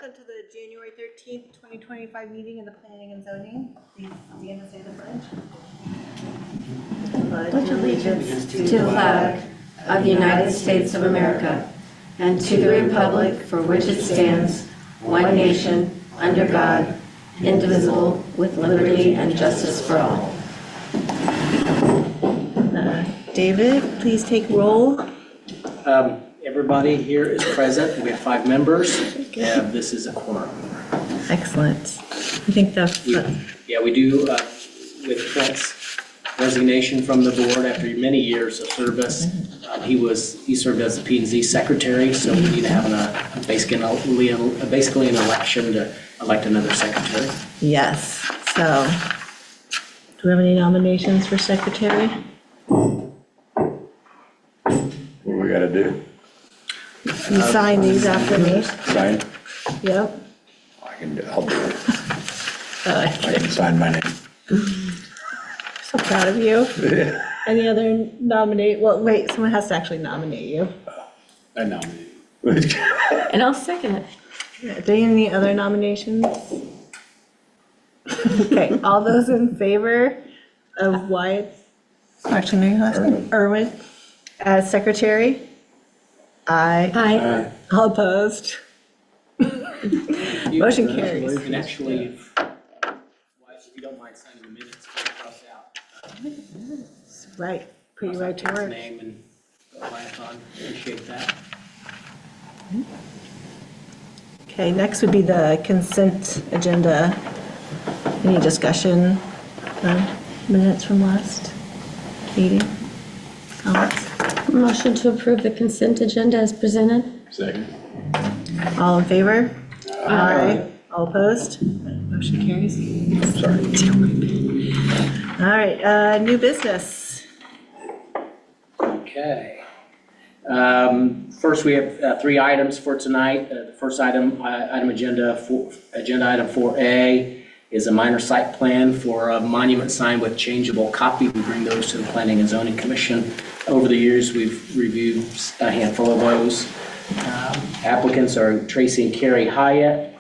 welcome to the January 13th, 2025 meeting of the Planning and Zoning. Please stand and say the pledge. Pledge allegiance to the flag of the United States of America and to the republic for which it stands, one nation, under God, indivisible, with liberty and justice for all. David, please take roll. Everybody here is present. We have 5 members, and this is a quorum. Excellent. I think that's... We do, with Clint's resignation from the board after many years of service, he served as the P&Z secretary, so we need to have basically an election to elect another secretary. Yes. So, do we have any nominations for secretary? What we gotta do? You sign these after me. Sign? Yep. I'll do it. I I can sign my name. So proud of you. Any other nominate? Well, wait, someone has to actually nominate you. I nominate. And I'll second it. Are there any other nominations? Okay, all those in favor of Wyatt, actually, no, your last name, Irwin, as secretary? Aye. Aye. All opposed? Motion carries. And actually, if you don't mind signing the minutes, cross out Right, put you right to his work. name and go live on. Appreciate that. Okay, next would be the consent agenda. Any discussion on minutes from last meeting? Comments? Motion to approve the consent agenda as presented. Second. All in favor? Aye. All opposed? Motion carries. Sorry. All right, new business. Okay. First, we have 3 items for tonight. The first item agenda item 4A is a minor site plan for a monument sign with changeable copy. We bring those to the Planning and Zoning Commission. Over the years, we've reviewed a handful of those. Applicants are Tracy and Carrie Hyatt.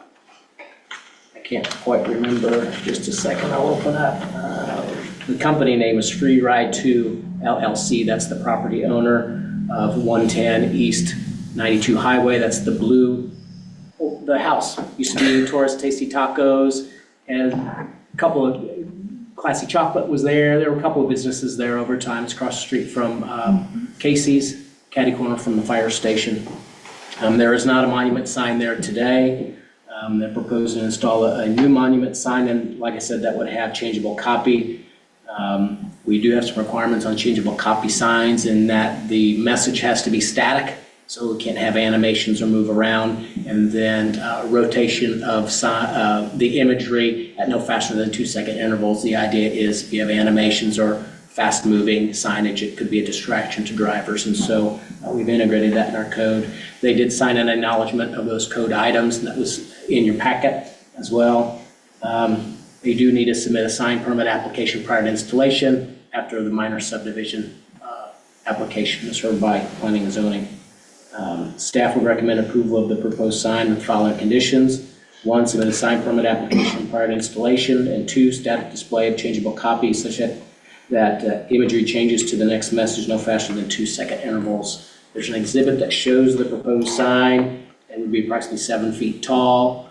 I can't quite remember. Just a second, I'll open up. The company name is Free Ride 2 LLC. That's the property owner of 110 East 92 Highway. That's the house. Used to be Torres Tasty Tacos, and a couple of Classy Chocolate was there. There were a couple of businesses there over time. It's across the street from Casey's, catty corner from the fire station. There is not a monument sign there today. They're proposing to install a new monument sign, and like I said, that would have changeable copy. We do have some requirements on changeable copy signs in that the message has to be static, so we can't have animations or move around, and then rotation of the imagery at no faster than 2-second intervals. The idea is if you have animations or fast-moving signage, it could be a distraction to drivers, and so we've integrated that in our code. They did sign an acknowledgement of those code items, and that was in your packet as well. They do need to submit a sign permit application prior to installation after the minor subdivision application is heard by Planning and Zoning. Staff would recommend approval of the proposed sign with following conditions. 1, submit a sign permit application prior to installation, and 2, static display of changeable copies such that imagery changes to the next message no faster than 2-second intervals. There's an exhibit that shows the proposed sign. It would be approximately 7 feet tall.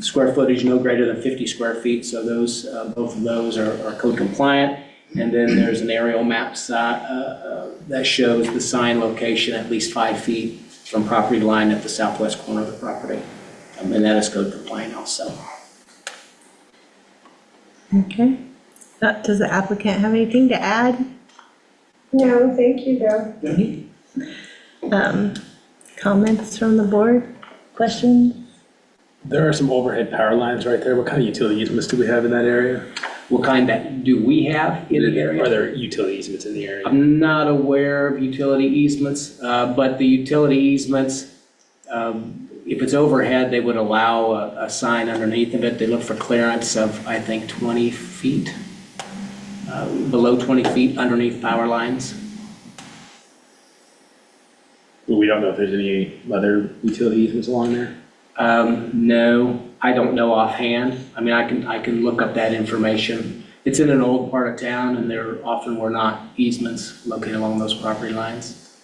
Square footage no greater than 50 square feet, so those both of those are code compliant. And then there's an aerial map that shows the sign location at least 5 feet from property line at the southwest corner of the property. And that is code compliant also. Okay. Does the applicant have anything to add? No, thank you, though. Comments from the board? Questions? There are some overhead power lines right there. What kind of utility easements do we have in that area? What kind that do we have in the area? Are there utility easements in the area? I'm not aware of utility easements, but the utility easements, if it's overhead, they would allow a sign underneath of it. They look for clearance of, I think, 20 feet, below 20 feet underneath power lines. Will we don't know if there's any other utility easements along there? No, I don't know offhand. I mean, I can look up that information. It's in an old part of town, and there often were not easements located along those property lines.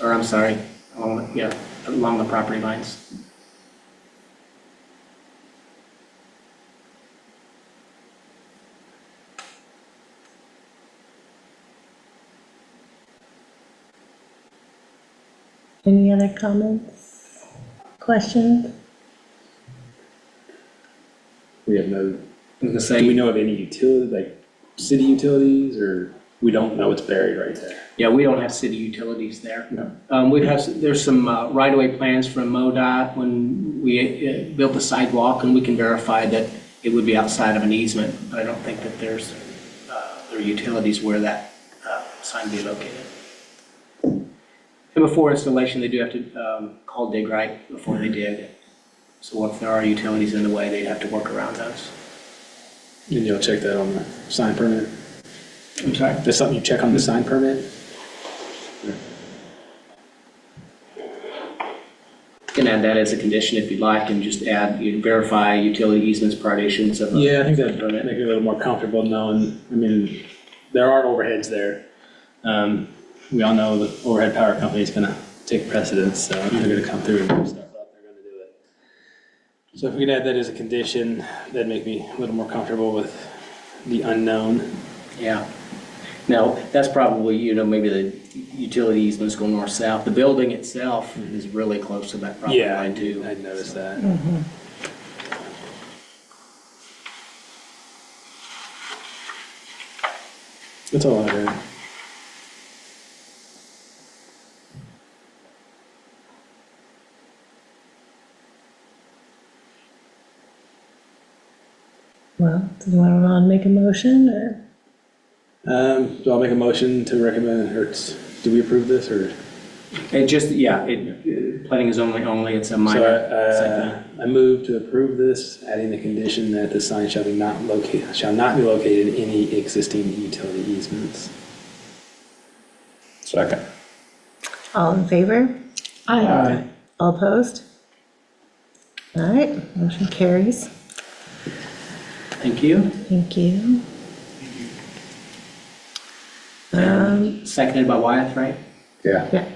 Or I'm sorry, along the property lines. Any other comments, questions? We have no, I was gonna do we say, know of any utility, like city utilities, or we don't know it's buried right there? yeah, we don't have city utilities there. No. There's some right-of-way plans from MoDOT when we built the sidewalk, and we can verify that it would be outside of an easement, but I don't think that there are utilities where that sign be located. And before installation, they do have to call dig right before they dig. So if there are utilities in the way, they'd have to work around those. And you'll check that on the sign permit? I'm sorry? That's something you check on the sign permit? You can add that as a condition if you'd like, and just add, you verify utility easements prior to issuance of a. Yeah, I think that'd permit. make it a little more comfortable knowing, I mean, there are overheads there. We all know the overhead power company is gonna take precedence, so they're gonna come through and do stuff out, they're gonna do it. So if we can add that as a condition, that'd make me a little more comfortable with the unknown. Yeah. Now, that's probably, maybe the utility easements go north-south. The building itself is really close to that property Yeah, line too. I'd noticed that. That's all I heard. Well, do you want to make a motion, or? So I'll make a motion to recommend, or do we approve this, or? It just, planning is only, it's a minor site plan. So I move to approve this, adding the condition that the sign shall not be located in any existing utility easements. Second. All in favor? Aye. All opposed? All right, motion carries. Thank you. Thank you. Seconded by Wyeth, right? Yeah. Yeah.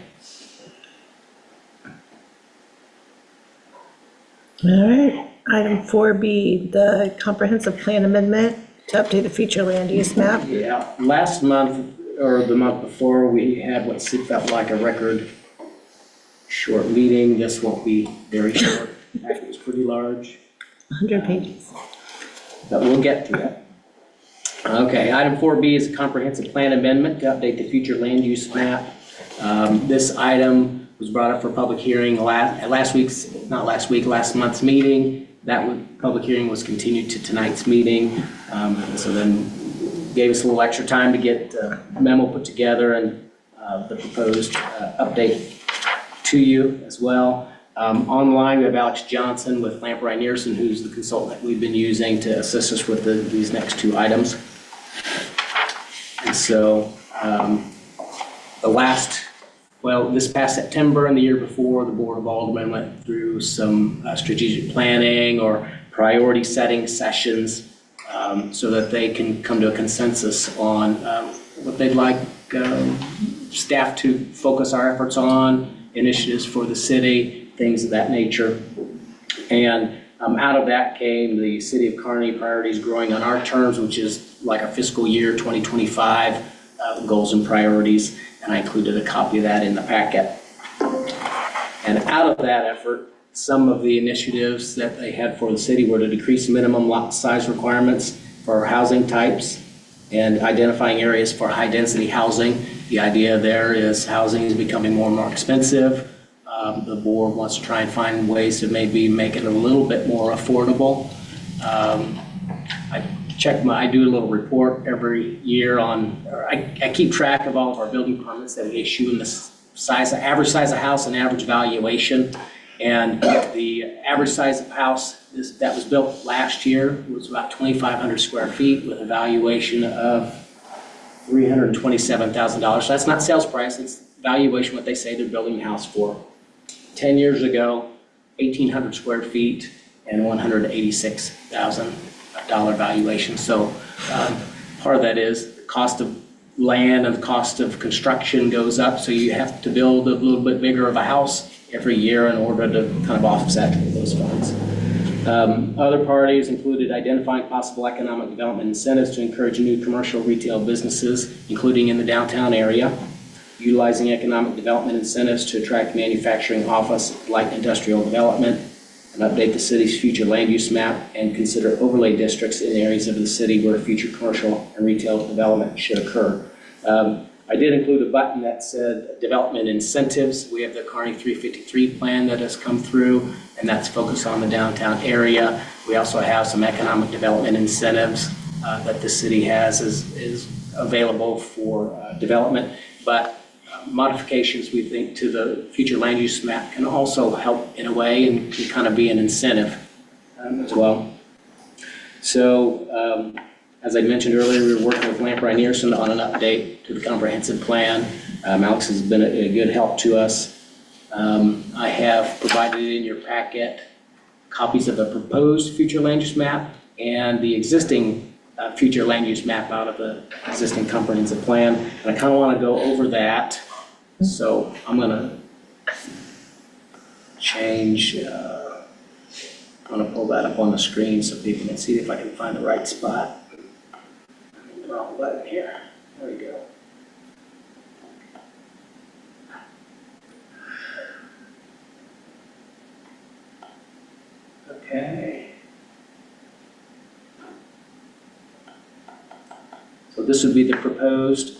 All right, item 4B, the comprehensive plan amendment to update the future land use map. Yeah. Last month, or the month before, we had what felt like a record short meeting. This won't be very short. In fact, it was pretty large. 100 pages. But we'll get to it. Okay, item 4B is a comprehensive plan amendment to update the future land use map. This item was brought up for public hearing last month's meeting. Public hearing was continued to tonight's meeting. So then gave us a little extra time to get a memo put together and the proposed update to you as well. Online, we have Alex Johnson with Lamprey Nearson, who's the consultant that we've been using to assist us with these next two items. And so this past September and the year before, the Board of Aldermen went through some strategic planning or priority setting sessions so that they can come to a consensus on what they'd like staff to focus our efforts on, initiatives for the city, things of that nature. And out of that came the City of Kearney Priorities Growing on Our Terms, which is like a fiscal year 2025 goals and priorities. And I included a copy of that in the packet. And out of that effort, some of the initiatives that they had for the city were to decrease minimum lot size requirements for housing types and identifying areas for high density housing. The idea there is housing is becoming more and more expensive. The board wants to try and find ways to maybe make it a little bit more affordable. I do a little report every year I keep track of all of our building permits that we issue in the average size of house and average valuation. And the average size of house that was built last year was about 2,500 square feet with a valuation of $327,000. That's not sales price, it's valuation, what they say they're building the house for. 10 years ago, 1,800 square feet and $186,000 valuation. So part of that is the cost of land and the cost of construction goes up, so you have to build a little bit bigger of a house every year in order to kind of offset those funds. Other parties included identifying possible economic development incentives to encourage new commercial retail businesses, including in the downtown area, utilizing economic development incentives to attract manufacturing, office, light industrial development, and update the city's future land use map, and consider overlay districts in areas of the city where future commercial and retail development should occur. I did include a button that said development incentives. We have the Kearney 353 plan that has come through, and that's focused on the downtown area. We also have some economic development incentives that the city has is available for development, but modifications, we think, to the future land use map can also help in a way and can kind of be an incentive as well. So as I mentioned earlier, we were working with Lamprey and Earson on an update to the comprehensive plan. Alex has been a good help to us. I have provided in your packet copies of the proposed future land use map and the existing future land use map out of the existing comprehensive plan. And I kind of want to go over that. So I'm going to change, I'm going to pull that up on the screen so people can see if I can find the right spot. Wrong button here. There we go. Okay. So this would be the proposed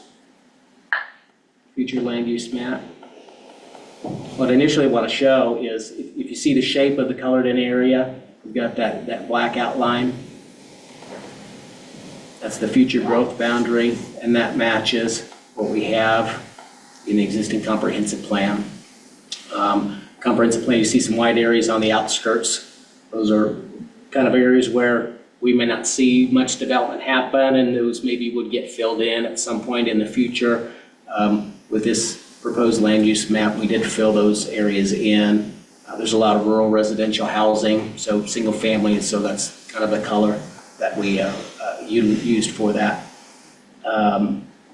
future land use map. What I initially want to show is if you see the shape of the colored in area, we've got that black outline. That's the future growth boundary, and that matches what we have in the existing comprehensive plan. Comprehensive plan, you see some white areas on the outskirts. Those are kind of areas where we may not see much development happen, and those maybe would get filled in at some point in the future. With this proposed land use map, we did fill those areas in. There's a lot of rural residential housing, so single family, and so that's kind of the color that we used for that.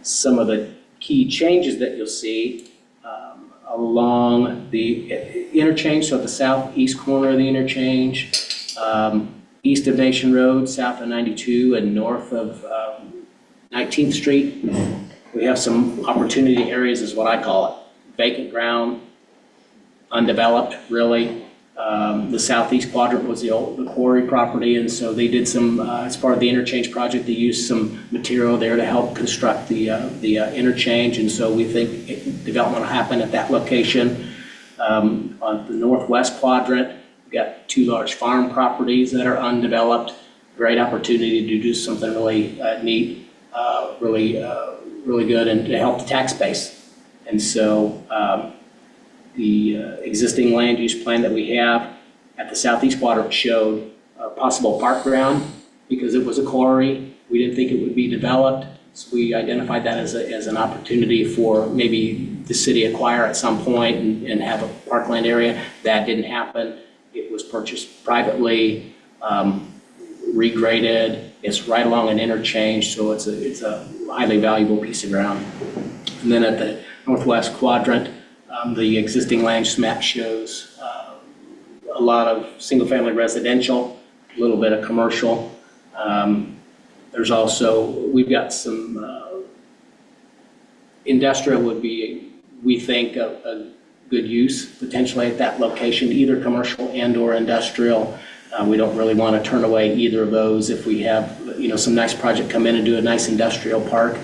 Some of the key changes that you'll see along the interchange, so at the southeast corner of the interchange, east of Nation Road, south of 92, and north of 19th Street, we have some opportunity areas, is what I call it. Vacant ground, undeveloped, really. The southeast quadrant was the quarry property, and so they did some, as part of the interchange project, they used some material there to help construct the interchange, and so we think development will happen at that location. On the northwest quadrant, we've got two large farm properties that are undeveloped. Great opportunity to do something really neat, really good, and to help the tax base. And so the existing land use plan that we have at the southeast quadrant showed a possible park ground because it was a quarry. We didn't think it would be developed, so we identified that as an opportunity for maybe the city acquire at some point and have a parkland area. That didn't happen. It was purchased privately, regraded. It's right along an interchange, so it's a highly valuable piece of ground. And then at the northwest quadrant, the existing land use map shows a lot of single-family residential, a little bit of commercial. There's also, we've got some industrial would be, we think, a good use potentially at that location, either commercial and or industrial. We don't really want to turn away either of those if we have, some nice project come in and do a nice industrial park.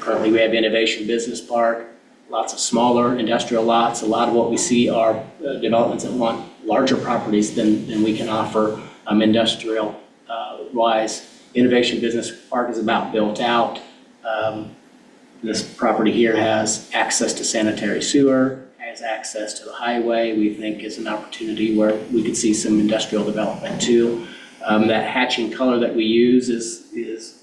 Currently, we have Innovation Business Park, lots of smaller industrial lots. A lot of what we see are developments that want larger properties than we can offer industrial-wise. Innovation Business Park is about built out. This property here has access to sanitary sewer, has access to the highway. We think is an opportunity where we could see some industrial development too. That hatching color that we use is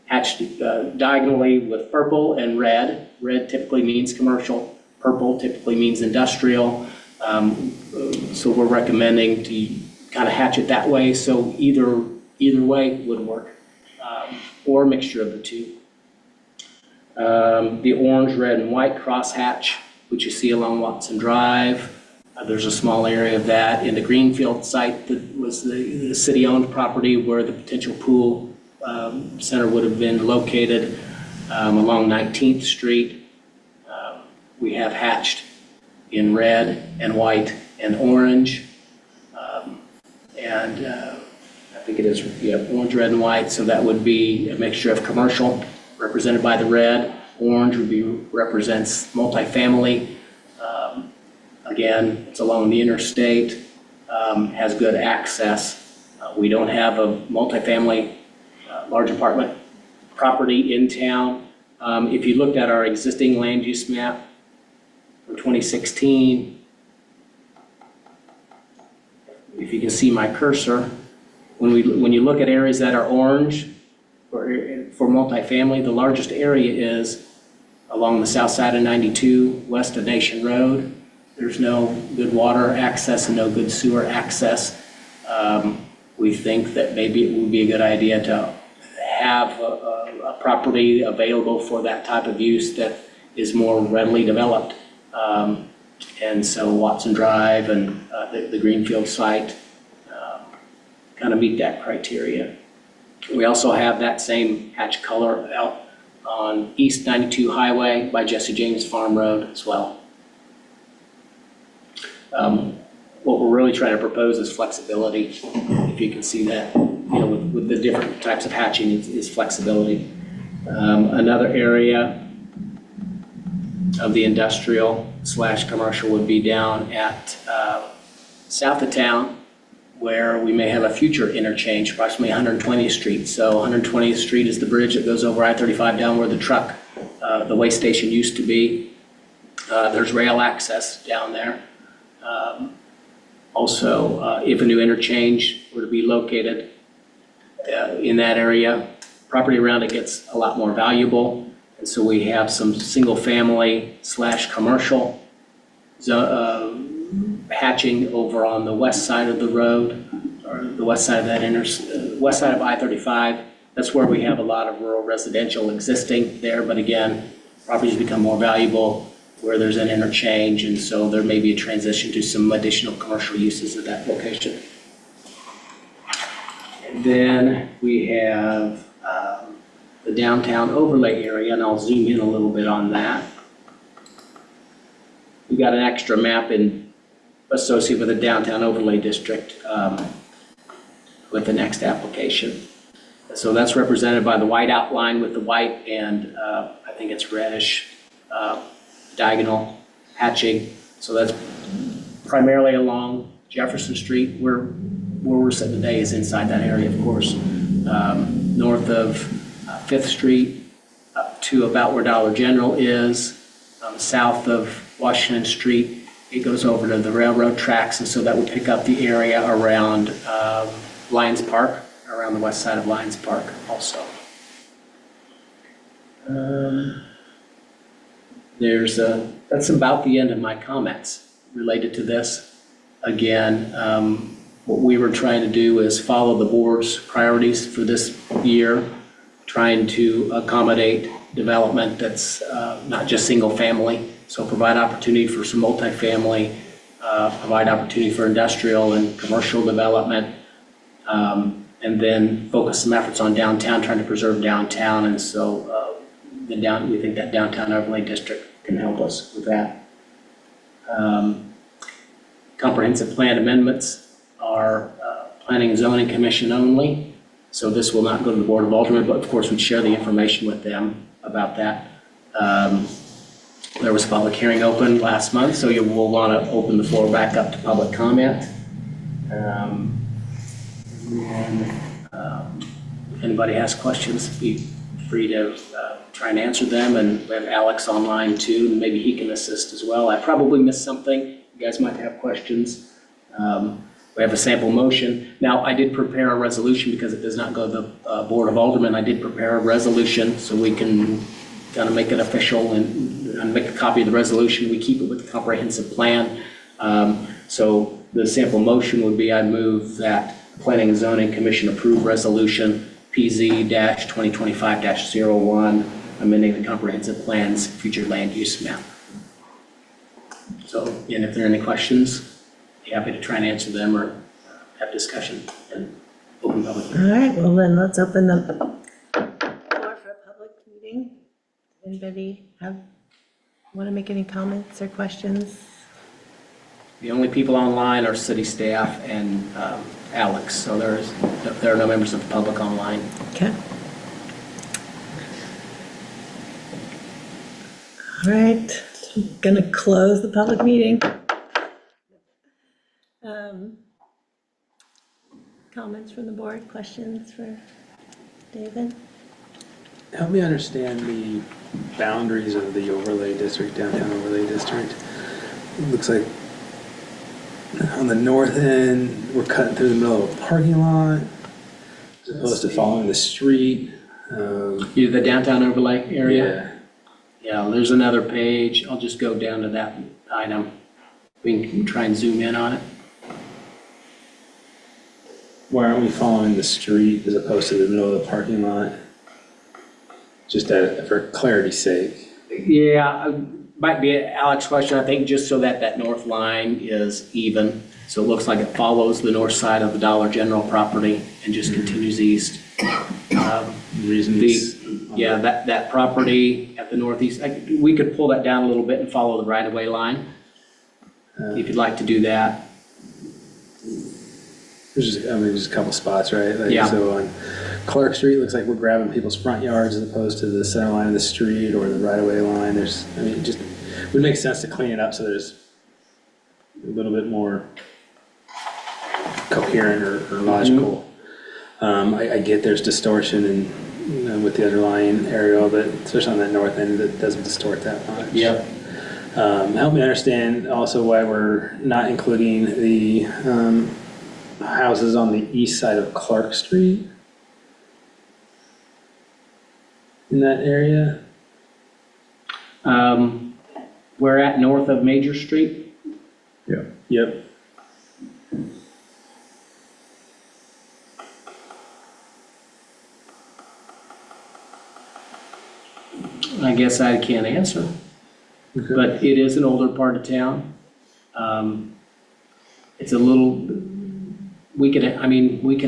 hatched diagonally with purple and red. Red typically means commercial, purple typically means industrial. So we're recommending to kind of hatch it that way, so either way would work, or a mixture of the two. The orange, red, and white crosshatch, which you see along Watson Drive, there's a small area of that. In the Greenfield site that was the city-owned property where the potential pool center would have been located, along 19th Street. We have hatched in red and white and orange. I think it is, orange, red, and white. So that would be a mixture of commercial represented by the red. Orange would be represents multifamily. Again, it's along the interstate, has good access. We don't have a multifamily large apartment property in town. If you looked at our existing land use map from 2016, if you can see my cursor, when you look at areas that are orange for multifamily, the largest area is along the south side of 92, west of Nation Road. There's no good water access and no good sewer access. We think that maybe it would be a good idea to have a property available for that type of use that is more readily developed. And so Watson Drive and the Greenfield site kind of meet that criteria. We also have that same hatch color out on East 92 Highway by Jesse James Farm Road as well. What we're really trying to propose is flexibility. If you can see that, with the different types of hatching is flexibility. Another area of the industrial / commercial would be down at south of town, where we may have a future interchange, approximately 120th Street. So 120th Street is the bridge that goes over I-35 down where the way station used to be. There's rail access down there. Also, if a new interchange were to be located in that area, property around it gets a lot more valuable. And so we have some single family / commercial hatching over on the west side of the road, or the west side of that west side of I-35. That's where we have a lot of rural residential existing there. But again, properties become more valuable where there's an interchange, and so there may be a transition to some additional commercial uses at that location. And then we have the downtown overlay area, and I'll zoom in a little bit on that. We got an extra map associated with the downtown overlay district with the next application. So that's represented by the white outline with the white and I think it's reddish diagonal hatching. So that's primarily along Jefferson Street. Where we're sitting today is inside that area, of course. North of 5th Street up to about where Dollar General is. South of Washington Street, it goes over to the railroad tracks, and so that would pick up the area around Lions Park, around the west side of Lions Park also. That's about the end of my comments related to this. Again, what we were trying to do is follow the board's priorities for this year, trying to accommodate development that's not just single family. So provide opportunity for some multifamily, provide opportunity for industrial and commercial development, and then focus some efforts on downtown, trying to preserve downtown. And so we think that downtown overlay district can help us with that. Comprehensive plan amendments are Planning and Zoning Commission only. So this will not go to the Board of Aldermen, but of course we'd share the information with them about that. There was a public hearing open last month, so you will want to open the floor back up to public comment. If anybody has questions, be free to try and answer them. And we have Alex online too, and maybe he can assist as well. I probably missed something. You guys might have questions. We have a sample motion. Now, I did prepare a resolution because it does not go to the Board of Aldermen. I did prepare a resolution so we can kind of make it official and make a copy of the resolution. We keep it with the comprehensive plan. So the sample motion would be, I move that the Planning and Zoning Commission approve resolution PZ-2025-01, amending the comprehensive plan's future land use map. So, and if there are any questions, be happy to try and answer them or have discussion and open public hearing. All right, well then, let's open the floor for a public meeting. Anybody want to make any comments or questions? The only people online are city staff and Alex, so there are no members of the public online. Okay. All right, gonna close the public meeting. Comments from the board, questions for David? Help me understand the boundaries of the overlay district, downtown overlay district. It looks like on the north end, we're cutting through the middle of a parking lot as opposed to following the street. You the downtown overlay area? Yeah. Yeah, there's another page. I'll just go down to that item. We can try and zoom in on it. Why aren't we following the street as opposed to the middle of the parking lot? Just for clarity's sake. Yeah, might be an Alex question, I think, just so that that north line is even. So it looks like it follows the north side of the Dollar General property and just continues east. Reasons. Yeah, that property at the northeast, we could pull that down a little bit and follow the right-of-way line, if you'd like to do that. There's just a couple spots, right? Like, Yeah. So on Clark Street, looks like we're grabbing people's front yards as opposed to the center line of the street or the right-of-way line. It just would make sense to clean it up so there's a little bit more coherent or logical. I get there's distortion and with the underlying aerial, but especially on that north end, it doesn't distort that much. Yep. Help me understand also why we're not including the houses on the east side of Clark Street in that area. We're at north of Major Street. Yeah. Yep. I guess I can't answer, Okay. but it is an older part of town. It's a little, we can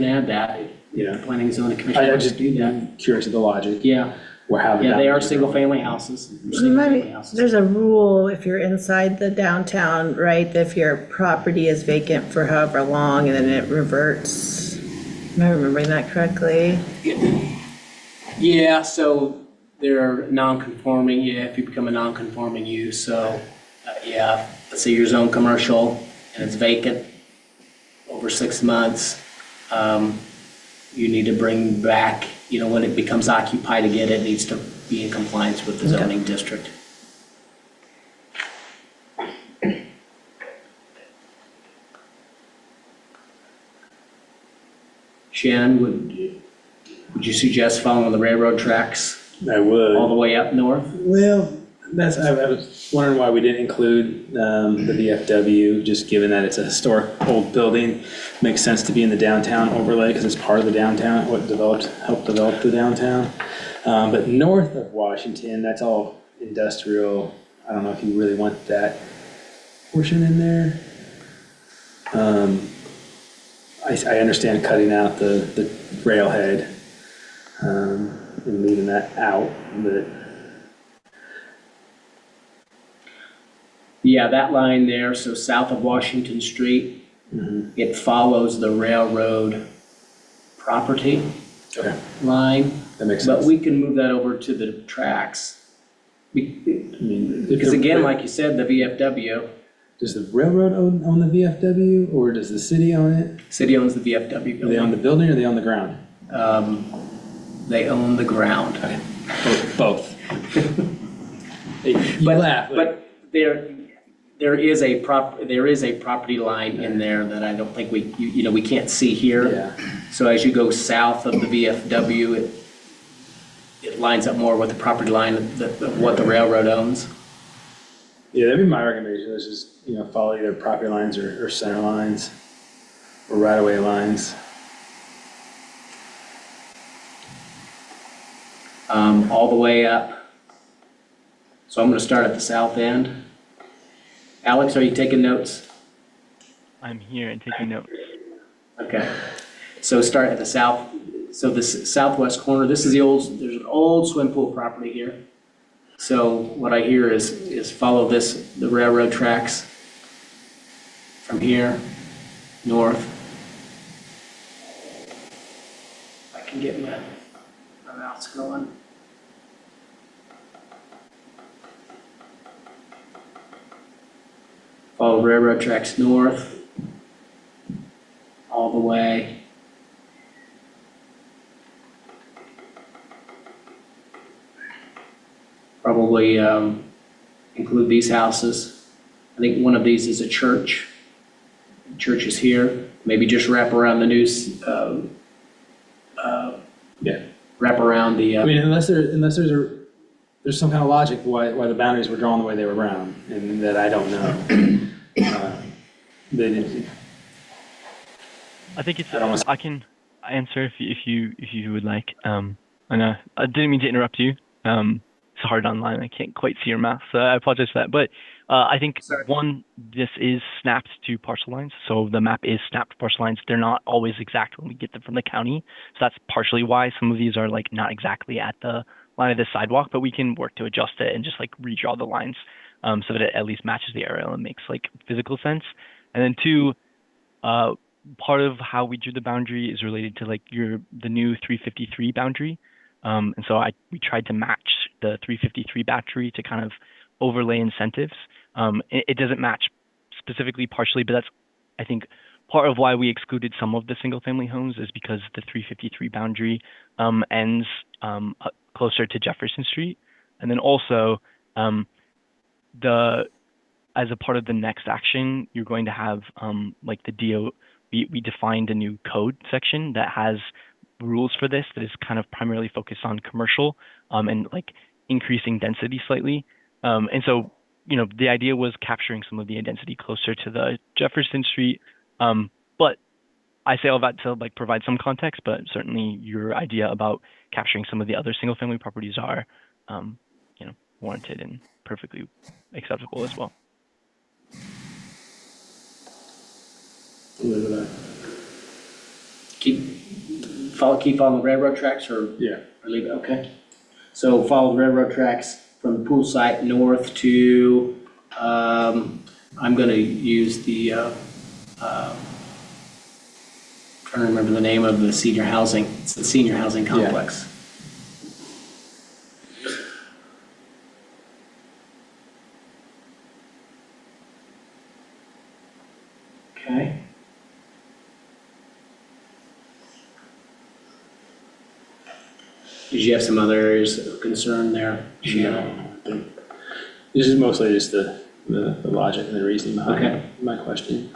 add that. Yeah. Planning and Zoning Commission I wants to just do that. curious of the logic. Yeah, Or how the yeah, they are boundaries drawn. single-family houses. They're Maybe single-family houses. there's a rule if you're inside the downtown, right, that if your property is vacant for however long and then it reverts. Am I remembering that correctly? Yeah, so they're non-conforming, yeah, if you become a non-conforming use, so, yeah, let's say you're zone commercial and it's vacant over 6 months, you need to bring back, when it becomes occupied again, it needs to be in compliance with the zoning district. Shannon, would you suggest following the railroad tracks I would. all the way up north? Well, I was wondering why we didn't include the VFW, just given that it's a historic old building. Makes sense to be in the downtown overlay because it's part of the downtown, helped develop the downtown. But north of Washington, that's all industrial. I don't know if you really want that portion in there. I understand cutting out the railhead and leaving that out, but Yeah, that line there, so south of Washington Street, it follows the railroad property okay, line, that makes sense. but we can move that over to the tracks. I mean, if Because the- again, like you said, the VFW, Does the railroad own the VFW, or does the city own it? city owns the VFW Do they own the building. building or they own the ground? They own the ground. Both. You But- laugh, but But there is a property line in there that I don't think we can't see here. Yeah. So as you go south of the VFW, it lines up more with the property line of what the railroad owns. Yeah, that'd be my recommendation, is just, follow either property lines or center lines or right-of-way lines. All the way up. So I'm gonna start at the south end. Alex, are you taking notes? I'm here and taking notes. Okay. So start at the south, so this southwest corner, there's an old swim pool property here. So what I hear is follow the railroad tracks from here, north. If I can get my mouse going. Follow railroad tracks north, all the way. Probably include these houses. I think one of these is a church. Church is here. Maybe just wrap around the news. Yeah. Wrap around the. I mean, unless there's some kind of logic why the boundaries were drawn the way they were drawn, and that I don't know. They didn't. I think it's. I don't wanna- I can answer if you would like. I know I didn't mean to interrupt you. It's hard online. I can't quite see your mouth, so I apologize for that. But I think this is snapped to parcel lines. So the map is snapped to parcel lines. They're not always exact when we get them from the county. So that's partially why some of these are like not exactly at the line of the sidewalk, but we can work to adjust it and just like redraw the lines so that it at least matches the aerial and makes like physical sense. And then two, part of how we drew the boundary is related to like the new 353 boundary. And so we tried to match the 353 boundary to kind of overlay incentives. It doesn't match specifically partially, but that's, I think, part of why we excluded some of the single family homes is because the 353 boundary ends closer to Jefferson Street. And then also as a part of the next action, you're going to have like we defined a new code section that has rules for this that is kind of primarily focused on commercial and like increasing density slightly. And so, the idea was capturing some of the density closer to the Jefferson Street. But I say all that to like provide some context, but certainly your idea about capturing some of the other single family properties are, warranted and perfectly acceptable as well. Keep following the railroad tracks or Yeah. leave it, okay. So follow the railroad tracks from the pool site north to, I'm gonna use the, trying to remember the name of the senior housing, it's the senior housing complex. Okay. Did you have some other areas of concern there? This is mostly just the logic and the reasoning behind Okay. my question.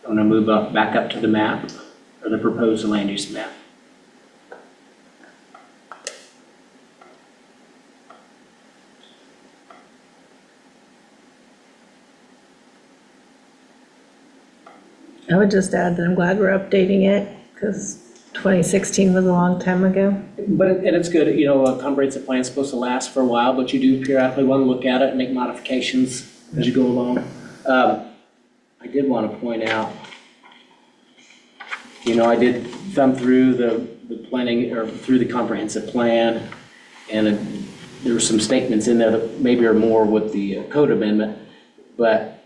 I'm gonna move back up to the map, or the proposed land use map. I would just add that I'm glad we're updating it because 2016 was a long time ago. But, and it's good, a comprehensive plan's supposed to last for a while, but you do periodically want to look at it and make modifications as you go along. I did want to point out, I did thumb through the planning, or through the comprehensive plan, and there were some statements in there that maybe are more with the code amendment, but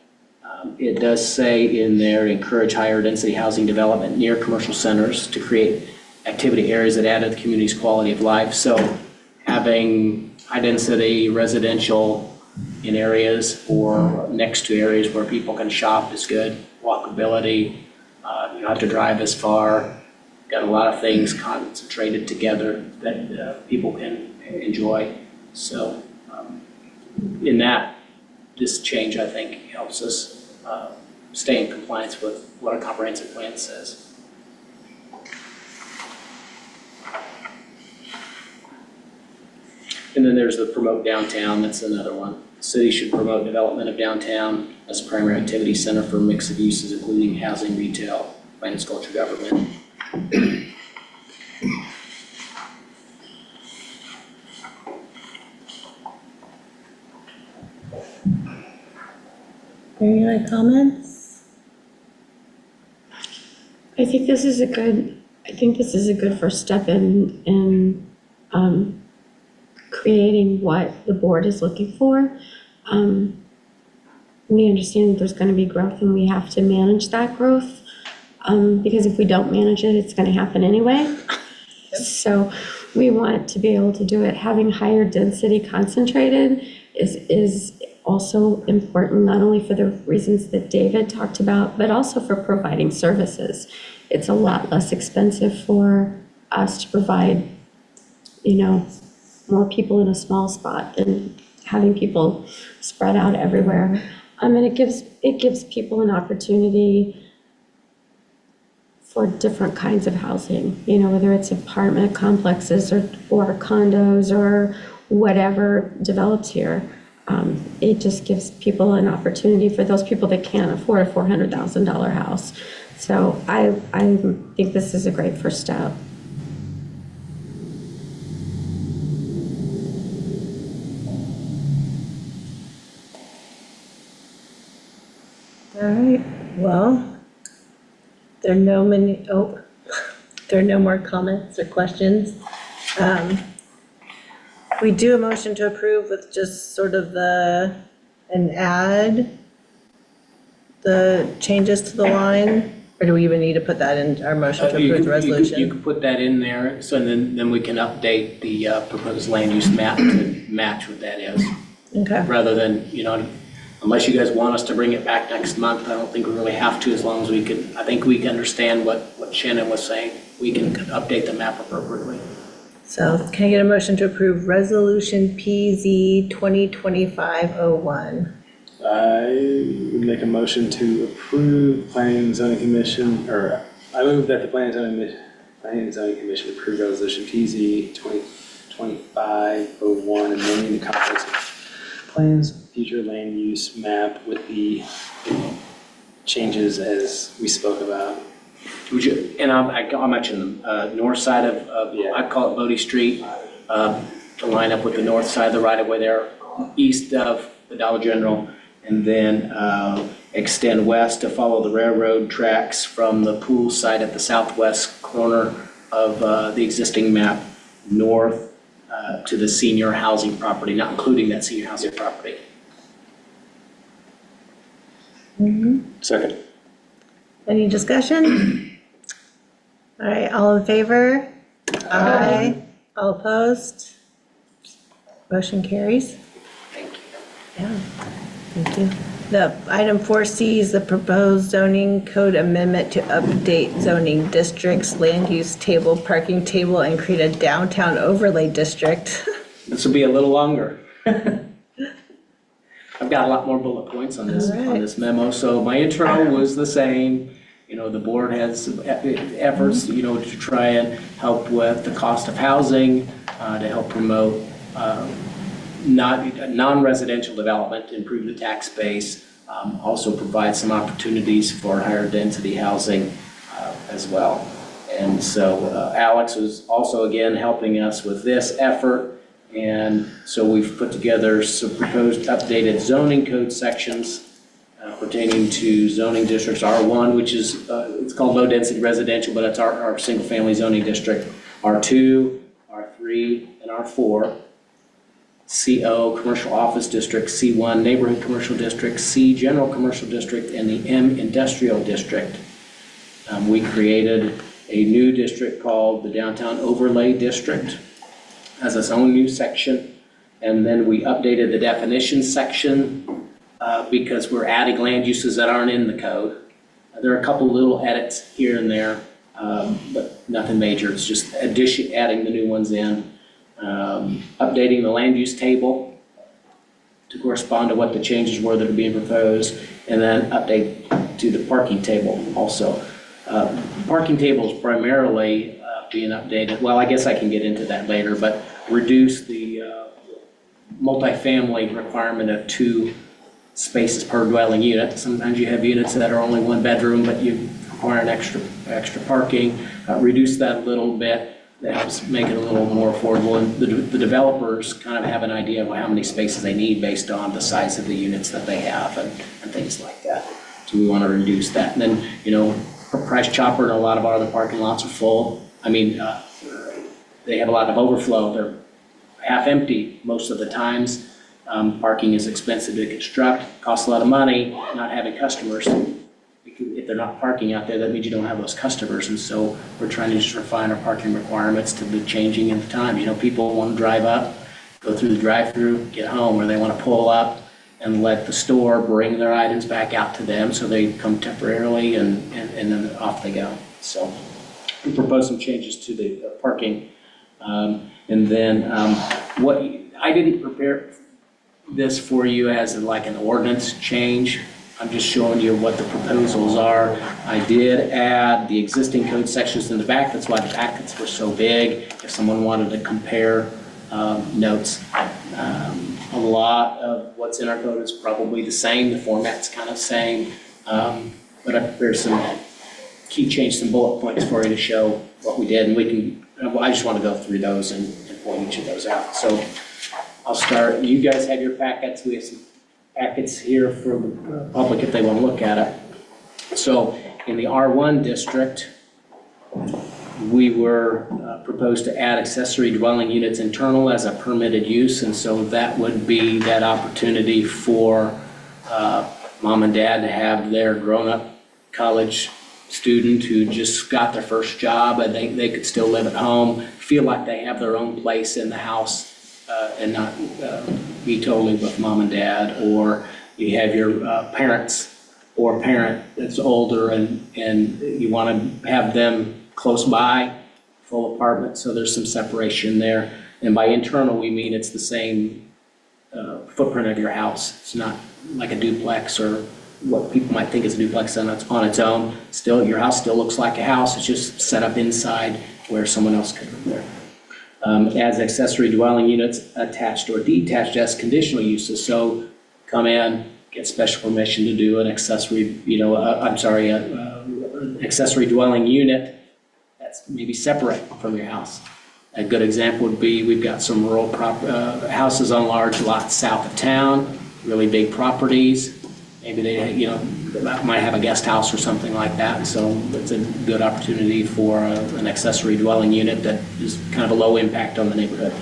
it does say in there, encourage higher density housing development near commercial centers to create activity areas that add to the community's quality of life. So having high density residential in areas or next to areas where people can shop is good, walkability, you don't have to drive as far. Got a lot of things concentrated together that people can enjoy. So in that, this change, I think, helps us stay in compliance with what a comprehensive plan says. And then there's the promote downtown, that's another one. The city should promote development of downtown as a primary activity center for a mix of uses, including housing, retail, finance, culture, government. Any other comments? I think this is a good first step in creating what the board is looking for. We understand that there's going to be growth and we have to manage that growth, because if we don't manage it, it's going to happen anyway. So we want to be able to do it. Having higher density concentrated is also important, not only for the reasons that David talked about, but also for providing services. It's a lot less expensive for us to provide, more people in a small spot than having people spread out everywhere. And it gives people an opportunity for different kinds of housing, whether it's apartment complexes or condos or whatever develops here. It just gives people an opportunity for those people that can't afford a $400,000 house. So I think this is a great first step. All right, well, there are no more comments or questions. We do a motion to approve with just sort of and add the changes to the line, or do we even need to put that in our motion to approve the resolution? You could put that in there, so then we can update the proposed land use map to match what that is. Okay, Rather than, unless you guys want us to bring it back next month, I don't think we really have to, as long as I think we can understand what Shannon was saying. We can update the map appropriately. so can I get a motion to approve resolution PZ 2025-01? I would make a motion to approve Planning and Zoning Commission, or I move that the Planning and Zoning Commission approve resolution PZ 2025-01, amending the comprehensive plans, future land use map with the changes as we spoke about. Would you, and I'll mention the north side of Yeah. I call it Bodie Street, to line up with the north side of the right of way there, east of the Dollar General, and then extend west to follow the railroad tracks from the pool site at the southwest corner of the existing map, north to the senior housing property, not including that senior housing property. Second. Any discussion? All right, all in favor? Aye. All opposed? Motion carries. Thank you. Yeah, thank you. The item 4C is the proposed zoning code amendment to update zoning districts, land use table, parking table, and create a downtown overlay district. This will be a little longer. I've got a lot more bullet points on this, All right. on this memo. So my intro was the same. The board has some efforts, to try and help with the cost of housing, to help promote non-residential development, to improve the tax base, also provide some opportunities for higher density housing as well. And so Alex was also, again, helping us with this effort. And so we've put together some proposed updated zoning code sections pertaining to zoning districts, R1, which is, it's called low density residential, but it's our single family zoning district, R2, R3, and R4, CO, commercial office district, C1, neighborhood commercial district, C, general commercial district, and the M, industrial district. We created a new district called the downtown overlay district, has its own new section, and then we updated the definition section because we're adding land uses that aren't in the code. There are a couple little edits here and there, but nothing major. It's just adding the new ones in. Updating the land use table to correspond to what the changes were that are being proposed, and then update to the parking table also. Parking table is primarily being updated. Well, I guess I can get into that later, but reduce the multifamily requirement of 2 spaces per dwelling unit. Sometimes you have units that are only 1 bedroom, but you require an extra parking. Reduce that a little bit. That helps make it a little more affordable. And the developers kind of have an idea of how many spaces they need based on the size of the units that they have and things like that. So we want to reduce that. And then, you know, Price Chopper and a lot of our other parking lots are full. I mean, they have a lot of overflow. They're half empty most of the times. Parking is expensive to construct, costs a lot of money, not having customers. If they're not parking out there, that means you don't have those customers. And so we're trying to just refine our parking requirements to be changing in the time. You know, people want to drive up, go through the drive-through, get home, or they want to pull up and let the store bring their items back out to them. So they come temporarily and then off they go. So we propose some changes to the parking. And then what I didn't prepare this for you as like an ordinance change. I'm just showing you what the proposals are. I did add the existing code sections in the back. That's why the packets were so big. If someone wanted to compare notes, a lot of what's in our code is probably the same. The format's kind of same. But I prepared some key change, some bullet points for you to show what we did. And we can, I just want to go through those and point each of those out. So I'll start. You guys have your packets. We have some packets here for the public if they want to look at it. So in the R1 district, we were proposed to add accessory dwelling units internal as a permitted use. And so that would be that opportunity for mom and dad to have their grown-up college student who just got their first job and they could still live at home, feel like they have their own place in the house and not be totally with mom and dad. Or you have your parents or a parent that's older and you want to have them close by, full apartment, so there's some separation there. And by internal, we mean it's the same footprint of your house. It's not like a duplex or what people might think is a duplex on its own. Still, your house still looks like a house. It's just set up inside where someone else could live there. As accessory dwelling units attached or detached as conditional uses. So come in, get special permission to do an accessory, accessory dwelling unit that's maybe separate from your house. A good example would be we've got some rural houses on large lots south of town, really big properties. Maybe they, might have a guest house or something like that. So it's a good opportunity for an accessory dwelling unit that is kind of a low impact on the neighborhood.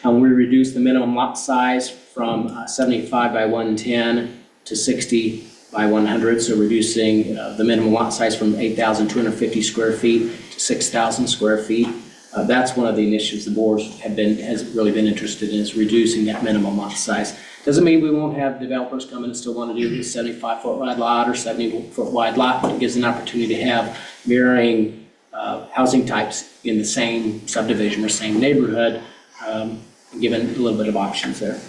We reduced the minimum lot size from 75 by 110 to 60 by 100. So reducing the minimum lot size from 8,250 square feet to 6,000 square feet. That's one of the initiatives the board has really been interested in, is reducing that minimum lot size. Doesn't mean we won't have developers come in and still want to do this 75-foot wide lot or 70-foot wide lot, but it gives an opportunity to have varying housing types in the same subdivision or same neighborhood, given a little bit of options there.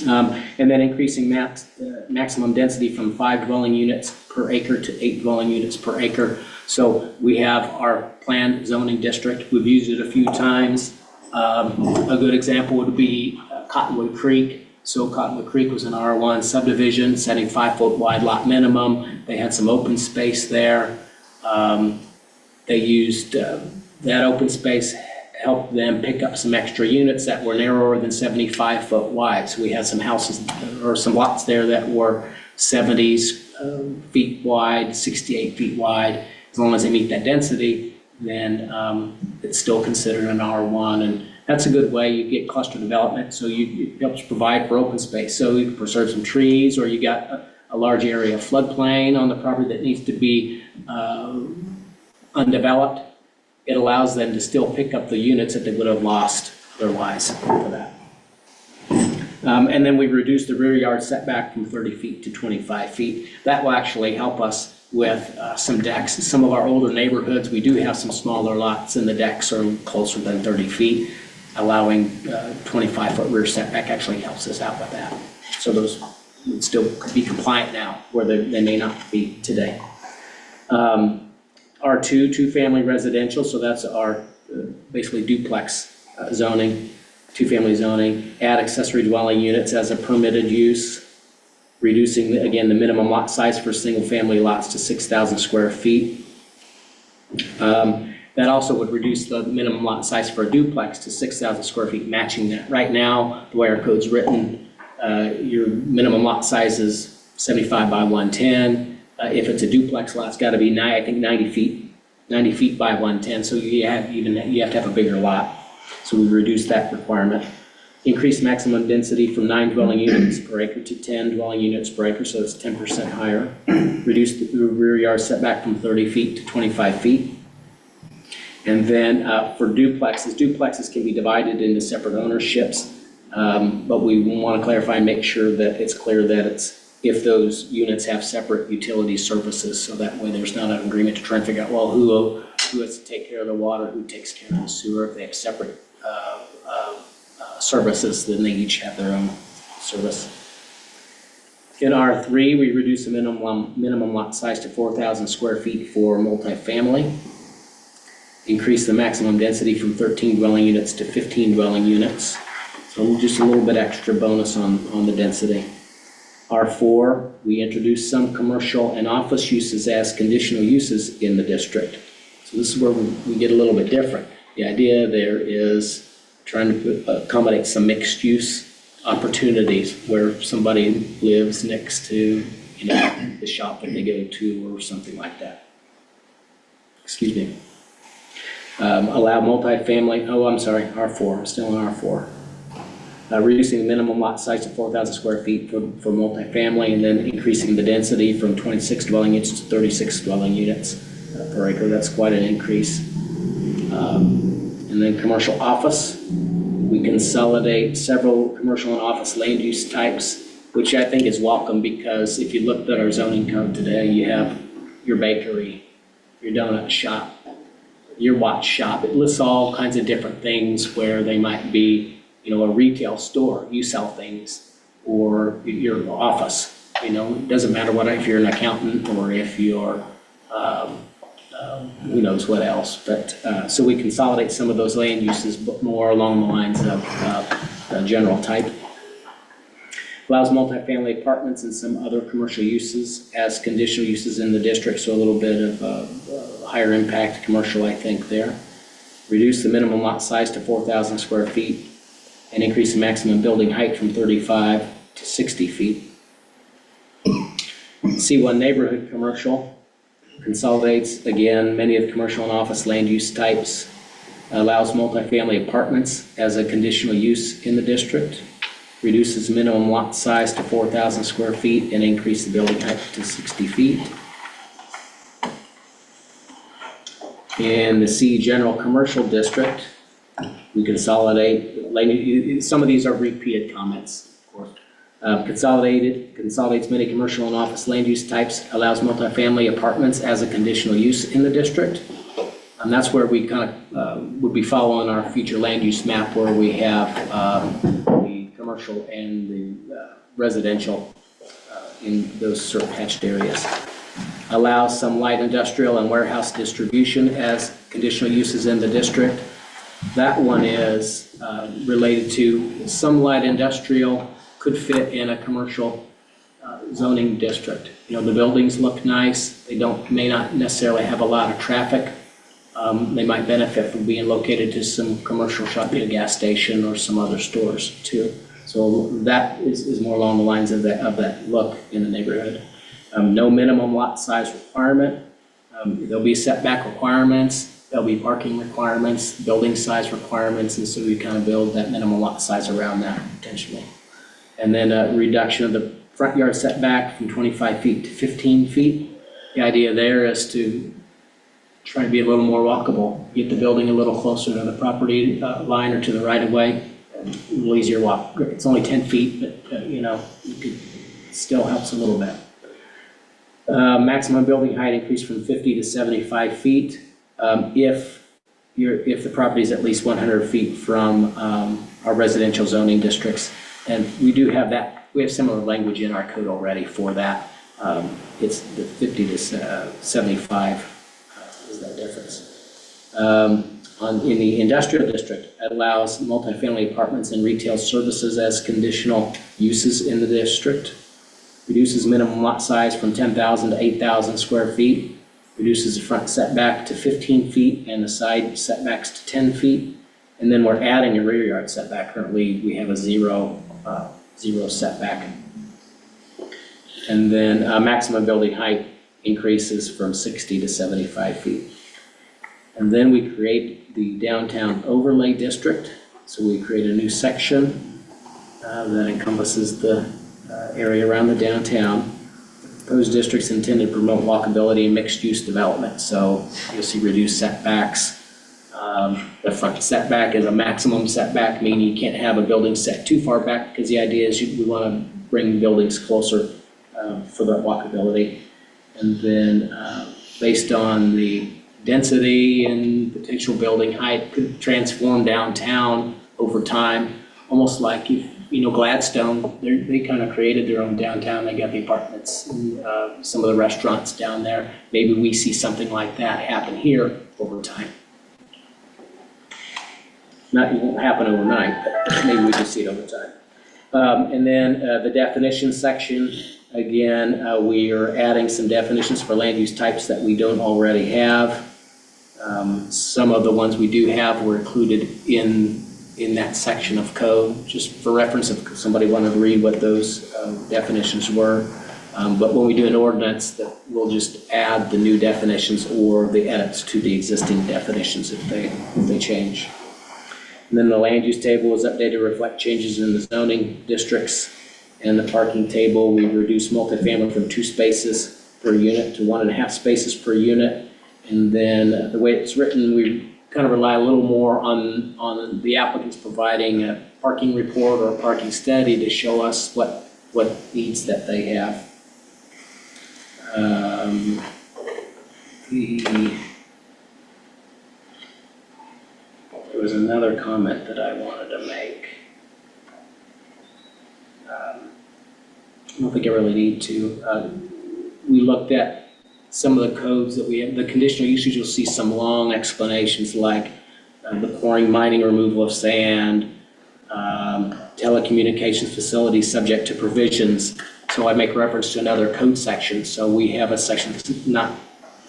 And then increasing maximum density from 5 dwelling units per acre to 8 dwelling units per acre. So we have our planned zoning district. We've used it a few times. A good example would be Cottonwood Creek. So Cottonwood Creek was an R1 subdivision, 75-foot wide lot minimum. They had some open space there. They used that open space, helped them pick up some extra units that were narrower than 75-foot wide. So we had some houses or some lots there that were 70 feet wide, 68 feet wide. As long as they meet that density, then it's still considered an R1. And that's a good way. You get cluster development, so it helps provide for open space. So you can preserve some trees, or you got a large area of floodplain on the property that needs to be undeveloped. It allows them to still pick up the units that they would have lost otherwise for that. And then we reduced the rear yard setback from 30 feet to 25 feet. That will actually help us with some decks. Some of our older neighborhoods, we do have some smaller lots and the decks are closer than 30 feet. Allowing 25-foot rear setback actually helps us out with that. So those would still be compliant now, where they may not be today. R2, two-family residential, so that's our basically duplex zoning, two-family zoning. Add accessory dwelling units as a permitted use, reducing, again, the minimum lot size for single-family lots to 6,000 square feet. That also would reduce the minimum lot size for a duplex to 6,000 square feet, matching that. Right now, the way our code's written, your minimum lot size is 75 by 110. If it's a duplex lot, it's got to be, I think, 90 feet by 110. So you have to have a bigger lot. So we reduced that requirement. Increase maximum density from 9 dwelling units per acre to 10 dwelling units per acre, so it's 10% higher. Reduce the rear yard setback from 30 feet to 25 feet. And then for duplexes can be divided into separate ownerships, but we want to clarify and make sure that it's clear that it's if those units have separate utility services, so that way there's not an agreement to try and figure out, well, who has to take care of the water, who takes care of the sewer. If they have separate services, then they each have their own service. In R3, we reduce the minimum lot size to 4,000 square feet for multifamily. Increase the maximum density from 13 dwelling units to 15 dwelling units. So just a little bit extra bonus on the density. R4, we introduce some commercial and office uses as conditional uses in the district. So this is where we get a little bit different. The idea there is trying to accommodate some mixed use opportunities where somebody lives next to, the shop that they go to or something like that. Excuse me. Allow multifamily, R4, I'm still in R4. Reducing the minimum lot size to 4,000 square feet for multifamily, and then increasing the density from 26 dwelling units to 36 dwelling units per acre. That's quite an increase. And then commercial office. We consolidate several commercial and office land use types, which I think is welcome, because if you looked at our zoning code today, you have your bakery, your donut shop, your watch shop. It lists all kinds of different things where they might be, a retail store, you sell things, or your office. It doesn't matter if you're an accountant or if you're, who knows what else. But so we consolidate some of those land uses, but more along the lines of general type. Allows multifamily apartments and some other commercial uses as conditional uses in the district, so a little bit of higher impact commercial, I think, there. Reduce the minimum lot size to 4,000 square feet and increase the maximum building height from 35 to 60 feet. C1 neighborhood commercial consolidates, again, many of the commercial and office land use types. Allows multifamily apartments as a conditional use in the district. Reduces minimum lot size to 4,000 square feet and increase the building height to 60 feet. In the C general commercial district, we consolidate, some of these are repeated comments, of course. Consolidates many commercial and office land use types, allows multifamily apartments as a conditional use in the district. And that's where we kind of would be following our future land use map, where we have the commercial and the residential in those certain hatched areas. Allows some light industrial and warehouse distribution as conditional uses in the district. That one is related to some light industrial could fit in a commercial zoning district. The buildings look nice. They may not necessarily have a lot of traffic. They might benefit from being located to some commercial shop, a gas station or some other stores too. So that is more along the lines of that look in the neighborhood. No minimum lot size requirement. There'll be setback requirements. There'll be parking requirements, building size requirements, and so we kind of build that minimum lot size around that potentially. And then a reduction of the front yard setback from 25 feet to 15 feet. The idea there is to try to be a little more walkable, get the building a little closer to the property line or to the right of way, a little easier walk. It's only 10 feet, but, it could, still helps a little bit. Maximum building height increased from 50 to 75 feet if the property is at least 100 feet from our residential zoning districts. And we do have that, we have similar language in our code already for that. It's the 50 to 75 is that difference. In the industrial district, it allows multifamily apartments and retail services as conditional uses in the district. Reduces minimum lot size from 10,000 to 8,000 square feet. Reduces the front setback to 15 feet and the side setbacks to 10 feet. And then we're adding a rear yard setback. Currently, we have a zero setback. And then maximum building height increases from 60 to 75 feet. And then we create the downtown overlay district. So we create a new section that encompasses the area around the downtown. Proposed districts intended to promote walkability and mixed-use development. So you'll see reduced setbacks. The front setback is a maximum setback, meaning you can't have a building set too far back because the idea is we want to bring buildings closer for that walkability. And then based on the density and potential building height, could transform downtown over time, almost like if, Gladstone, they kind of created their own downtown. They got the apartments and some of the restaurants down there. Maybe we see something like that happen here over time. It won't happen overnight, but maybe we can see it over time. And then the definition section, again, we are adding some definitions for land use types that we don't already have. Some of the ones we do have were included in that section of code, just for reference if somebody wanted to read what those definitions were. But when we do an ordinance, that we'll just add the new definitions or the edits to the existing definitions if they change. And then the land use table is updated to reflect changes in the zoning districts. And the parking table, we reduced multifamily from 2 spaces per unit to 1.5 spaces per unit. And then the way it's written, we kind of rely a little more on the applicants providing a parking report or a parking study to show us what needs that they have. There was another comment that I wanted to make. I don't think I really need to. We looked at some of the codes that we have. The conditional usage, you'll see some long explanations like the quarrying, mining, removal of sand, telecommunications facilities subject to provisions. So I make reference to another code section. So we have a section that's not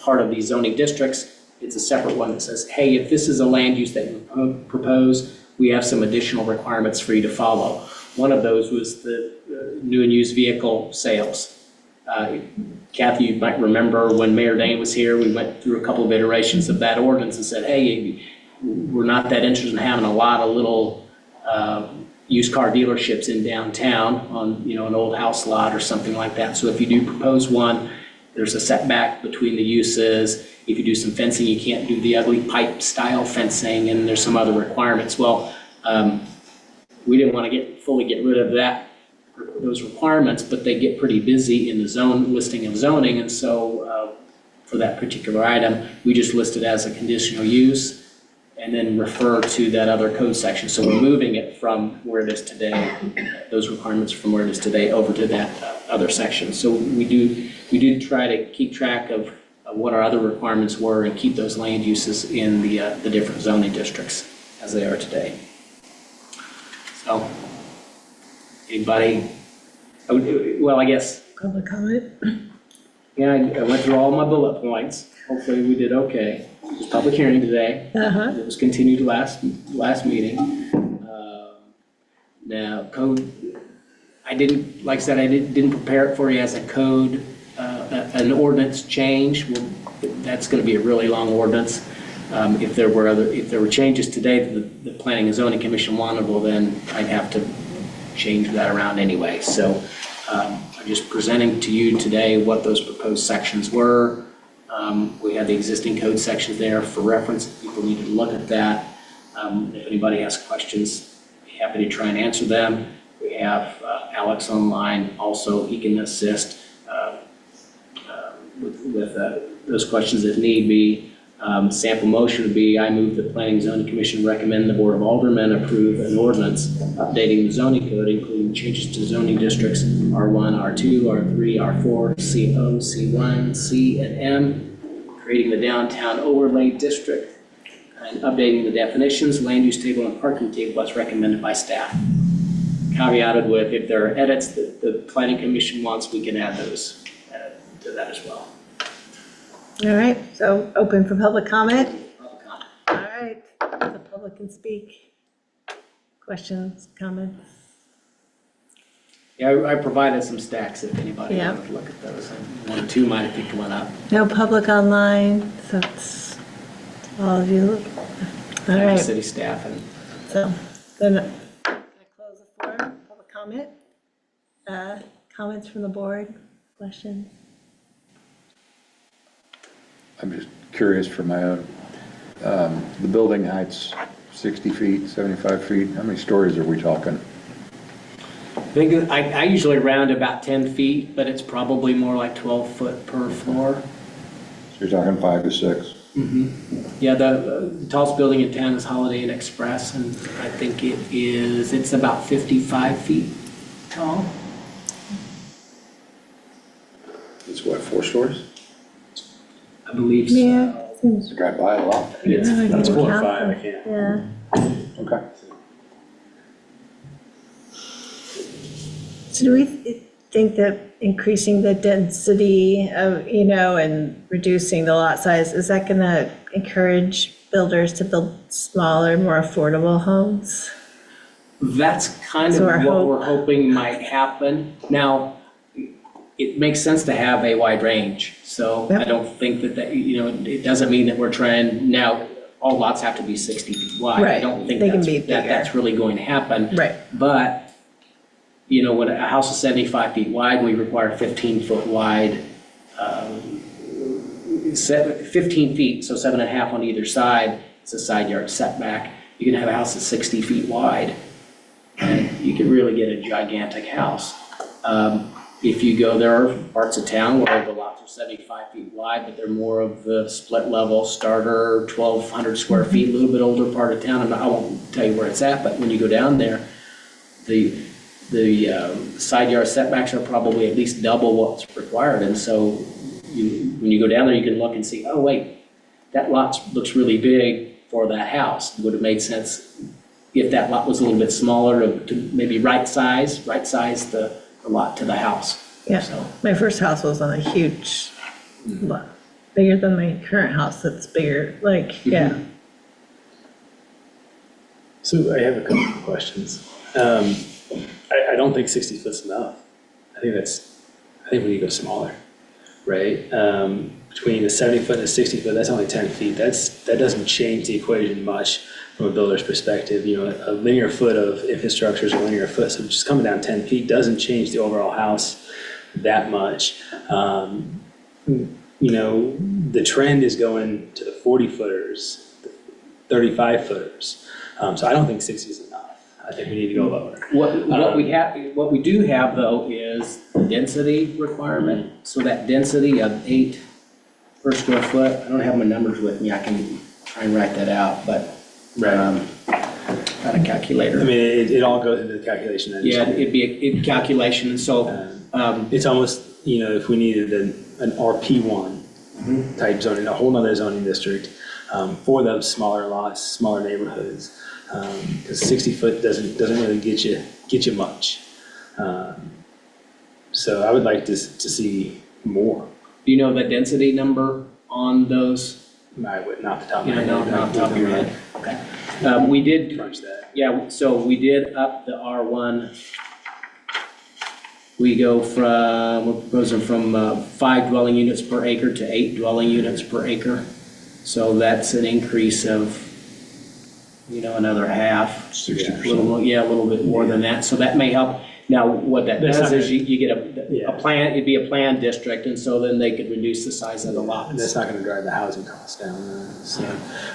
part of these zoning districts. It's a separate one that says, hey, if this is a land use that you propose, we have some additional requirements for you to follow. One of those was the new and used vehicle sales. Kathy, you might remember when Mayor Dane was here, we went through a couple of iterations of that ordinance and said, hey, we're not that interested in having a lot of little used car dealerships in downtown on, an old house lot or something like that. So if you do propose one, there's a setback between the uses. If you do some fencing, you can't do the ugly pipe style fencing, and there's some other requirements. Well, we didn't want to fully get rid of those requirements, but they get pretty busy in the zone listing of zoning. And so for that particular item, we just list it as a conditional use and then refer to that other code section. So we're moving it from where it is today, those requirements from where it is today over to that other section. So we do try to keep track of what our other requirements were and keep those land uses in the different zoning districts as they are today. So, anybody? Well, I guess. Public comment? Yeah, I went through all my bullet points. Hopefully we did okay. It was public hearing today. Uh-huh. It was continued last meeting. Now, code, I didn't prepare it for you as a code, an ordinance change. Well, that's going to be a really long ordinance. If there were changes today that the Planning and Zoning Commission wanted, well, then I'd have to change that around anyway. So I'm just presenting to you today what those proposed sections were. We have the existing code sections there for reference. If people need to look at that. If anybody has questions, I'd be happy to try and answer them. We have Alex online also. He can assist with those questions if need be. Sample motion would be, I move the Planning Zoning Commission recommend the Board of Aldermen approve an ordinance updating the zoning code, including changes to zoning districts R1, R2, R3, R4, CO, C1, C, and M, creating the downtown overlay district, and updating the definitions, land use table, and parking table as recommended by staff. Caveated with, if there are edits that the Planning Commission wants, we can add those to that as well. All right, so open for public comment. Public comment. All right, the public can speak. Questions, comments? Yeah, I provided some stacks if anybody Yeah. wanted to look at those. One or two might have picked one up. No public online, so it's all of you. All Thank you, right, City staff and so then I close the floor, public comment. Comments from the board, questions? I'm just curious for my own, the building height's 60 feet, 75 feet, how many stories are we talking? I usually round about 10 feet, but it's probably more like 12 foot per floor. So you're talking 5 to 6? Yeah, the tallest building in town is Holiday Inn Express, and I think it's about 55 feet tall. It's what, 4 stories? I believe so. Yeah, seems. I drive by a lot. It's I it's can 4 or count 5, I them. can't. Yeah. Okay. So do we think that increasing the density of, and reducing the lot size, is that gonna encourage builders to build smaller, more affordable homes? That's kind of So our what hope- we're hoping might happen. Now, it makes sense to have a wide range, so I Yep. don't think that, it doesn't mean that we're trying, now, all lots have to be 60 feet wide. I Right. don't think They can that's, be that's really going to happen. Right. But, when a house is 75 feet wide, we require 15-foot wide, 15 feet, so 7.5 on either side, it's a side yard setback. You can have a house that's 60 feet wide, and you can really get a gigantic house. If you go, there are parts of town where the lots are 75 feet wide, but they're more of the split level starter, 1,200 square feet, a little bit older part of town. I won't tell you where it's at, but when you go down there, the side yard setbacks are probably at least double what's required. And so when you go down there, you can look and see, oh, wait, that lot looks really big for that house. It would have made sense if that lot was a little bit smaller to maybe right size the lot to the house. Yeah, So, my first house was on a huge lot, bigger than my current house that's bigger, yeah. So I have a couple of questions. I don't think 60 foot's enough. I think we need to go smaller, right? Between a 70 foot and a 60 foot, that's only 10 feet. That doesn't change the equation much from a builder's perspective. A linear foot of infrastructure is a linear foot, so just coming down 10 feet doesn't change the overall house that much. The trend is going to the 40 footers, 35 footers. So I don't think 60 is enough. I think we need to go lower. what we do have though is the density requirement. So that density of 8 per square foot, I don't have my numbers with me. I can try and write that out, but got a calculator. I mean, it all goes into the calculation. Yeah, it'd be a calculation, and so, It's almost, if we needed an RP1 type zoning, a whole nother zoning district for those smaller lots, smaller neighborhoods, because 60 foot doesn't really get you much. So I would like to see more. do you know the density number on those? I would not off the top of You my don't head. know off the top of your head? Okay. We did, Crunch that. yeah, so we did up the R1. We go we're proposing from 5 dwelling units per acre to 8 dwelling units per acre. So that's an increase of, another half. 60%. A little bit more than that. So that may help. Now, what that That's does not is you get Yeah. a plan, it'd be a planned district, and so then they could reduce the size of the And lots. that's not gonna drive the housing costs down. So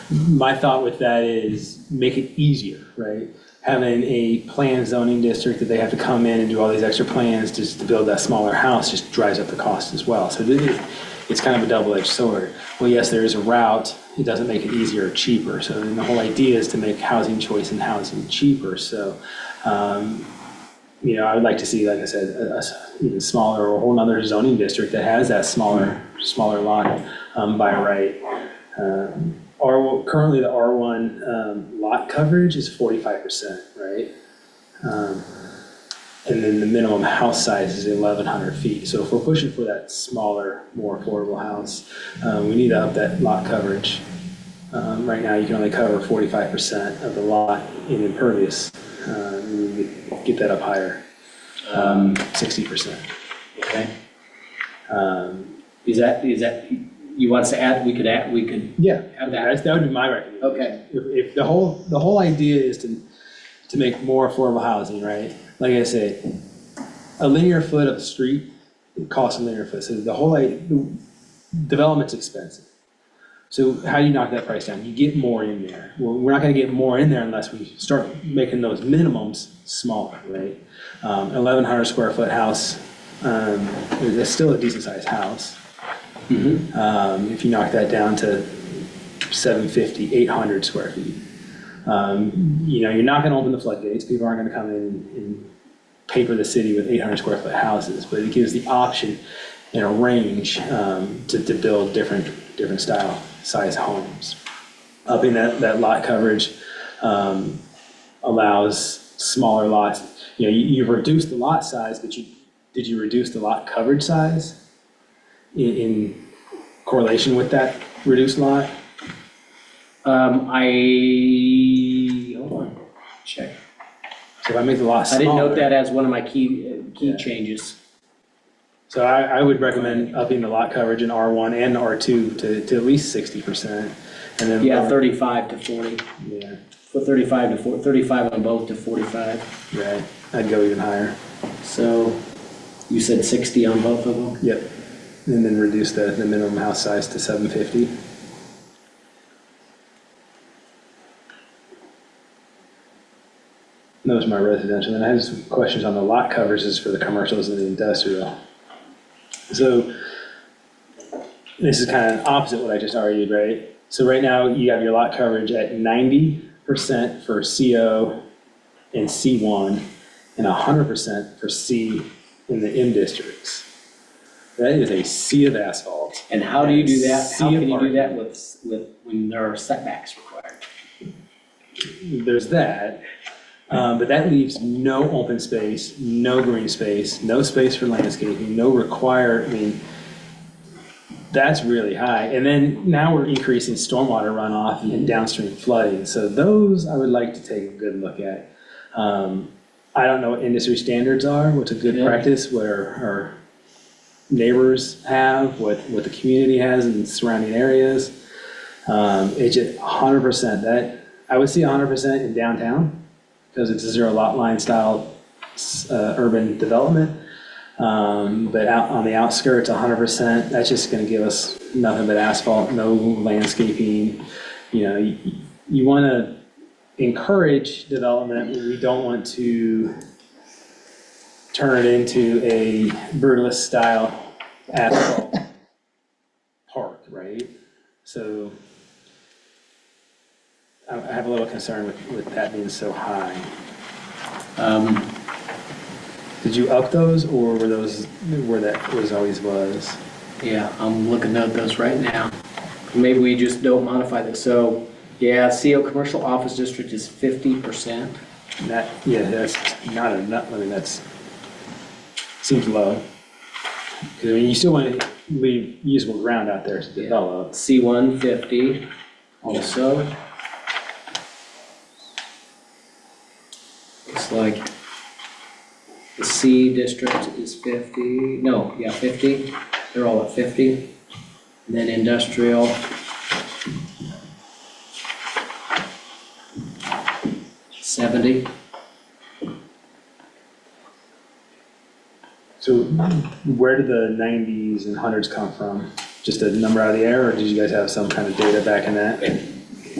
my thought with that is make it easier, right? having a planned zoning district that they have to come in and do all these extra plans just to build that smaller house just drives up the cost as well. So it's kind of a double-edged sword. Well, yes, there is a route. It doesn't make it easier or cheaper. So the whole idea is to make housing choice and housing cheaper. So, I would like to see, like I said, a even smaller or a whole nother zoning district that has that smaller lot by right. Currently the R1 lot coverage is 45%, right? And then the minimum house size is 1,100 feet. So if we're pushing for that smaller, more affordable house, we need to up that lot coverage. Right now, you can only cover 45% of the lot in impervious. We need to get that up higher, 60%. Okay. Is that, you want us to add, we could Yeah, add that? that would be my recommendation. Okay. If the whole idea is to make more affordable housing, right? Like I said, a linear foot of a street, it costs a linear foot. So the development's expensive. So how do you knock that price down? You get more in there. Well, we're not gonna get more in there unless we start making those minimums smaller, right? 1,100 square foot house, it's still a decent sized house. If you knock that down to 750, 800 square feet, you're not going to open the floodgates. People aren't going to come in and paper the city with 800 square foot houses, but it gives the option and a range to build different style size homes. Upping that lot coverage allows smaller lots. You've reduced the lot size, but did you reduce the lot coverage size in correlation with that reduced lot? Hold on, check. So if I make the lot I smaller. didn't note that as one of my key changes. So I would recommend upping the lot coverage in R1 and R2 to at least 60%. And then. Yeah, 35 to 40. Yeah, Put 35 to 40, 35 on both to 45. right. I'd go even higher. So you said 60 on both of them? Yep. And then reduce the minimum house size to 750. Those are my residential. And I have some questions on the lot coverages for the commercials and the industrial. So this is kind of opposite what I just argued, right? So right now you have your lot coverage at 90% for CO and C1 and 100% for C in the M districts. That is a sea of asphalt. And how do you do that? Sea How of can you do parking. that with when there are setbacks required? There's that, but that leaves no open space, no green space, no space for landscaping, that's really high. And then now we're increasing stormwater runoff and downstream flooding. So those I would like to take a good look at. I don't know what industry standards are, what's a good Yeah. practice, what our neighbors have, what the community has in surrounding areas. It's just 100%, that, I would see 100% in downtown, because it's a zero lot line style urban development. But out on the outskirts, 100%, that's just gonna give us nothing but asphalt, no landscaping. You wanna encourage development, but we don't want to turn it into a brutalist style asphalt park, right? So I have a little concern with that being so high. Did you up those, or were those where that was always was? Yeah, I'm looking at those right now. Maybe we just don't modify this. So, yeah, CO commercial office district is 50%. That's not enough, that's, seems low. Because you still want to leave usable ground out there to develop. C1 50 also. Looks like the C district is 50. No, yeah, 50. They're all at 50. And then industrial. 70. So where did the 90s and 100s come from? Just a number out of the air, or did you guys have some kind of data back in that?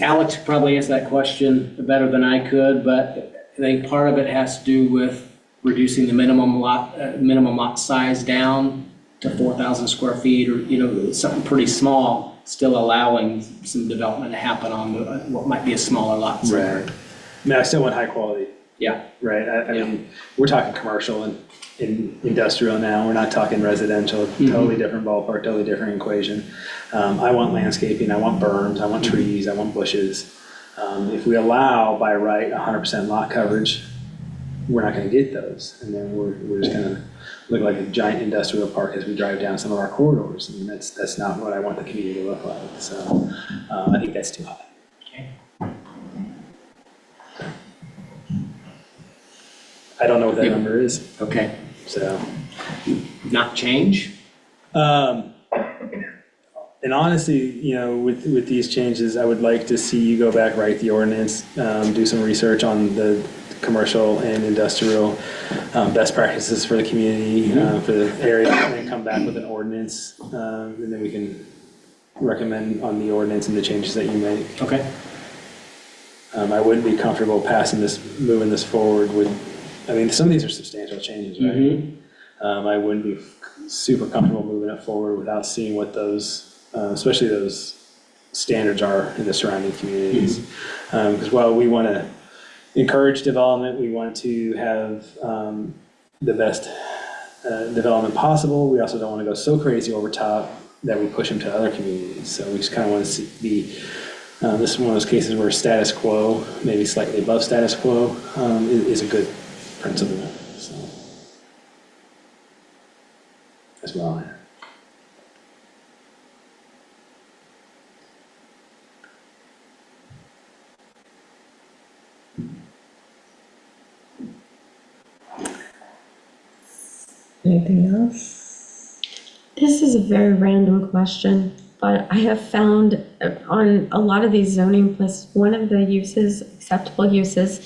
Alex could probably answer that question better than I could, but think part of it has to do with reducing the minimum lot size down to 4,000 square feet, or, something pretty small, still allowing some development to happen on what might be a smaller lot. Right. I mean, I still want high quality, Yeah, right? I mean, we're talking commercial and industrial now. We're not talking residential. Totally different ballpark, totally different equation. I want landscaping, I want berms, I want trees, I want bushes. If we allow by right 100% lot coverage, we're not going to get those. And then we're just going to look like a giant industrial park as we drive down some of our corridors. And that's not what I want the community to look like. So I think that's too high. okay. I don't know what that number is. Okay, So, not change? and honestly, with these changes, I would like to see you go back, write the ordinance, do some research on the commercial and industrial best practices for the community, for the area, and then come back with an ordinance, and then we can recommend on the ordinance and the changes that you make. Okay. I wouldn't be comfortable moving this forward with, some of these are substantial changes, right? I wouldn't be super comfortable moving it forward without seeing what those, especially those standards are in the surrounding communities. Because while we want to encourage development, we want to have the best development possible. We also don't want to go so crazy over top that we push them to other communities. So we just kind of want to be, this is one of those cases where status quo, maybe slightly above status quo, is a good principle. So as well. Anything else? This is a very random question, but I have found on a lot of these zoning lists, one of the uses, acceptable uses,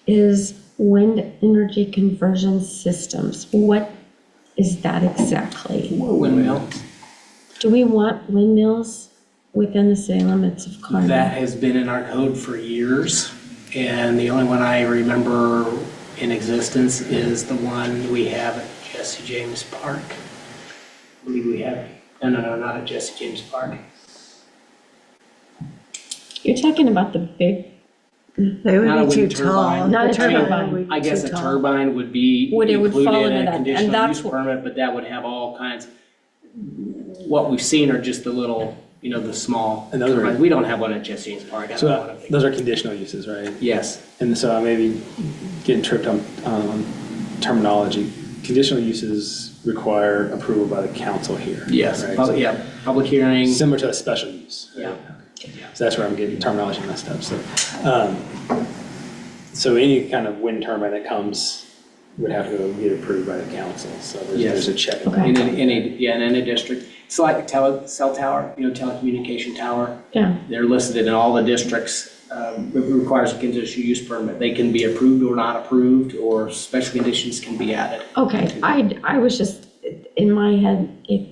is wind energy conversion systems. What is that exactly? Windmill. Do we want windmills within the city limits of Kearney? That has been in our code for years, and the only one I remember in existence is the one we have at Jesse James Park. I believe we have, no, not at Jesse James Park. You're talking about the big, They Not a would be too wind tall. turbine. Not a The turbine. would be I guess too a tall. turbine would be Would fall included in into a that, and conditional that's use permit, but that would have all kinds. What we've seen are just the little, the small And those are- turbines. We don't have one at Jesse James Park. I don't know what I'm So thinking. those are conditional uses, right? Yes, And so I may be getting tripped on terminology. Conditional uses require approval by the council here. yes, right? public hearing. Similar to a special use. right? Yeah. Okay. So that's where I'm getting terminology messed up. So any kind of wind turbine that comes would have to get approved by the council. So there's a check. Okay. In any district. It's like a cell tower, telecommunication tower. yeah. They're listed in all the districts. It requires a conditional use permit. They can be approved or not approved, or special conditions can be added. Okay, I was just, in my head, it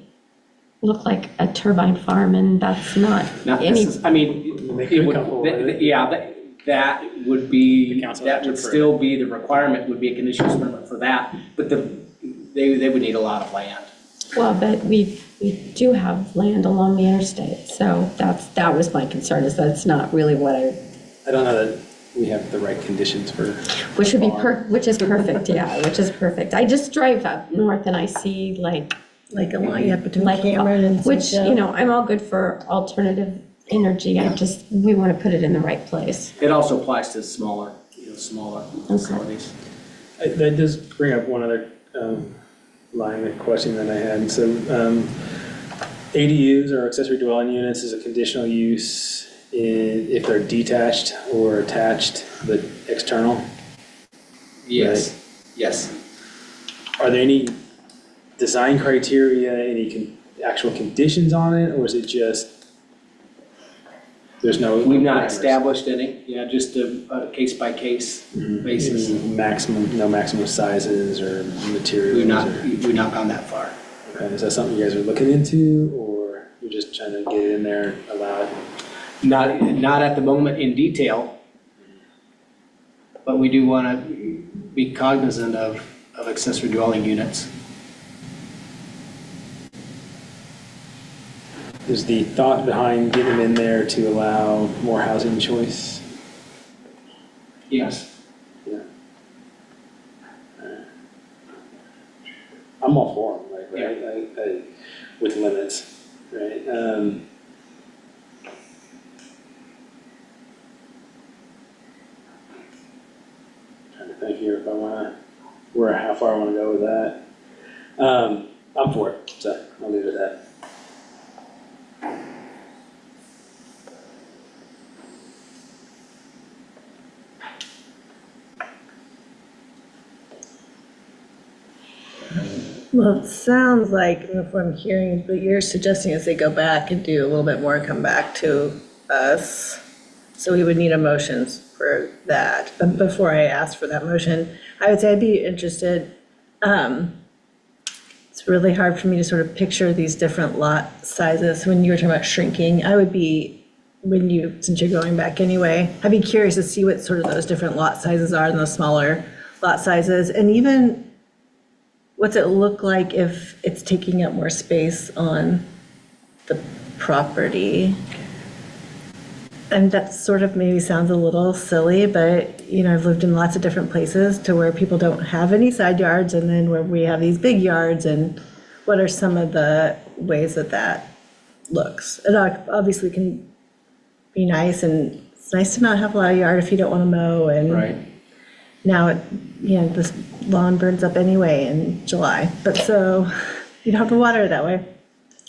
looked like a turbine farm, and that's not Not any, They could come forward with it. That would be, The council would have that to would approve still be, the requirement would be a conditional use permit for that, but they would need a lot of land. well, but we do have land along the interstate, so that was my concern, is that it's not really what I don't know that we have the right conditions for. which would be, farm. which is perfect, yeah, which is perfect. I just drive up north and I see like Like a line, yeah, between like, Cameron and. which, Central. I'm all good for alternative energy, we want to put it in the right place. It also applies to smaller facilities. That does bring up one other line of question that I had. So ADUs or accessory dwelling units is a conditional use if they're detached or attached, but external. Yes, yes. Are there any design criteria, any actual conditions on it, or is it just, there's no? We've not parameters? established any, just a case-by-case basis. Any no maximum sizes or materials? We've not gone that far. Okay, is that something you guys are looking into, or you're just trying to get it in there, allow it? Not at the moment in detail. But we do want to be cognizant of accessory dwelling units. Is the thought behind getting them in there to allow more housing choice? Yes. Yeah. I'm all for them, like, right, with limits, right? Trying to think here if I wanna, how far I wanna go with that. I'm for it, so I'll leave it at that. Well, it sounds like, if I'm hearing, what you're suggesting is they go back and do a little bit more and come back to us. So we would need a motion for that. But before I ask for that motion, I would say I'd be interested. It's really hard for me to sort of picture these different lot sizes. When you were talking about shrinking, I would be, since you're going back anyway, I'd be curious to see what sort of those different lot sizes are and those smaller lot sizes. And even, what's it look like if it's taking up more space on the property? And that sort of maybe sounds a little silly, but, I've lived in lots of different places to where people don't have any side yards, and then where we have these big yards, and what are some of the ways that looks? It obviously can be nice, and it's nice to not have a lot of yard if you don't want to mow, and Right. now, this lawn burns up anyway in July, but so you don't have to water it that way.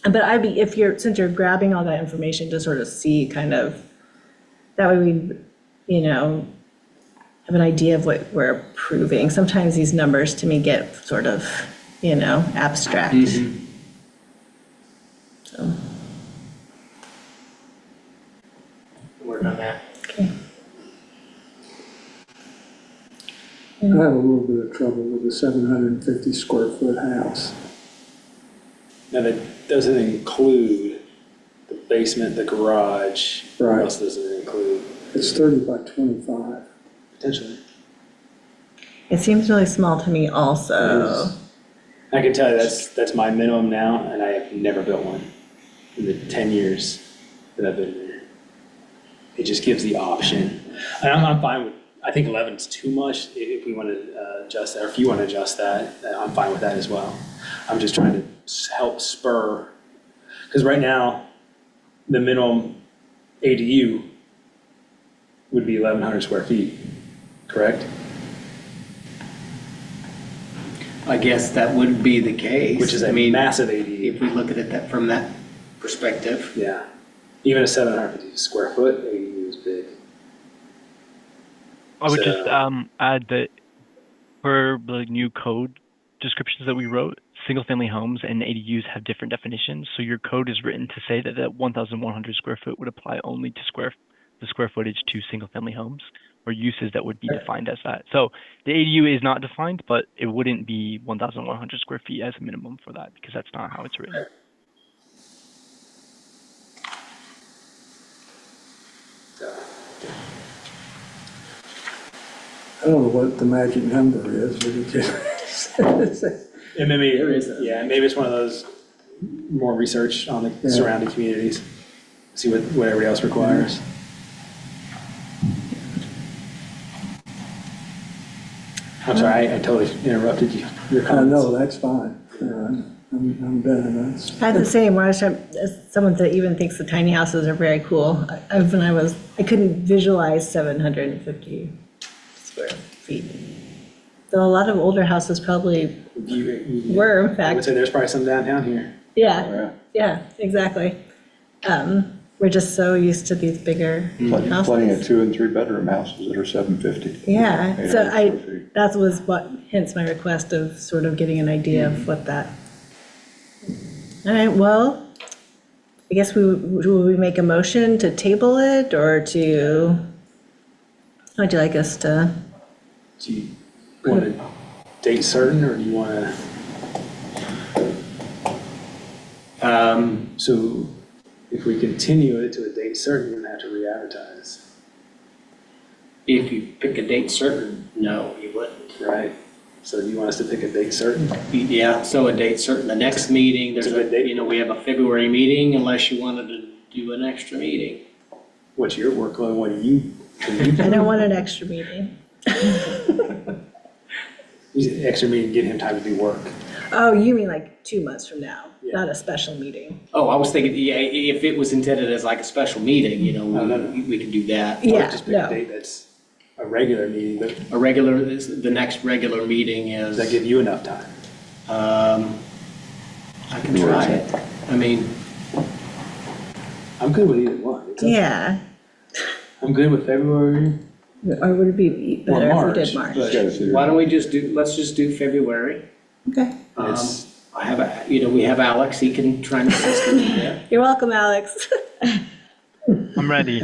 But since you're grabbing all that information to sort of see kind of, that way we, have an idea of what we're approving. Sometimes these numbers to me get sort of, abstract. So, Work on that. okay. I have a little bit of trouble with a 750 square foot house. Now, that doesn't include the basement, the garage. Right. What else does it include? It's 30 by 25. Potentially. It seems really small to me also. I can tell you that's my minimum now, and I have never built one in the 10 years that I've been there. It just gives the option. And I'm fine with, I think 11 is too much if we want to adjust that, or if you want to adjust that, I'm fine with that as well. I'm just trying to help spur, because right now, the minimum ADU would be 1,100 square feet, correct? I guess that would be the case. Which is a massive ADU. If we look at it from that perspective. Yeah. Even a 750 square foot ADU is big. I would So- just add that for the new code descriptions that we wrote, single-family homes and ADUs have different definitions. So your code is written to say that 1,100 square foot would apply only to the square footage to single-family homes, or uses that would be defined as that. So the ADU is not defined, but it wouldn't be 1,100 square feet as a minimum for that, because that's not how it's written. I don't know what the magic number is, but it just, And maybe, There is maybe it's one of those more research on the surrounding communities, see what everybody else requires. I'm sorry, I totally interrupted you. Your I comments. know, that's fine. I'm done. I had the same, where I was as someone that even thinks the tiny houses are very cool. I couldn't visualize 750 square feet. Though a lot of older houses probably were, in I would fact. say there's probably some downtown here. Yeah, exactly. We're just so used to these bigger Plenty of houses. 2 and 3 bedroom houses that are 750. Yeah, so 800 square feet. that was hence my request of sort of getting an idea of what that. All right, well, I guess will we make a motion to table it, or to, how would you like us to? Do you want a date certain, or do you want to? So if we continue it to a date certain, you're gonna have to re-advertise. If you pick a date certain, no, you wouldn't. Right. So do you want us to pick a date certain? Yeah, so a date certain, the next meeting, there's It's a good date. we have a February meeting unless you wanted to do an extra meeting. What's your workload? What do you? I don't want an extra meeting. Extra meeting, give him time to do work. Oh, you mean like 2 months from now, Yeah. not a special meeting? Oh, I was thinking, yeah, if it was intended as like a special meeting, no. we could do that. Yeah, Just pick a no. date that's a regular meeting, but A regular, the next regular meeting does that is, give you enough time? I can try it. I mean, I'm good with either one. It's up- Yeah, I'm good with February. or would it be better if we did March? but- Gotta sit here. why don't we let's just do February. Okay, It's- I have, we have Alex, he can try and assist me with that. you're welcome, Alex. I'm ready.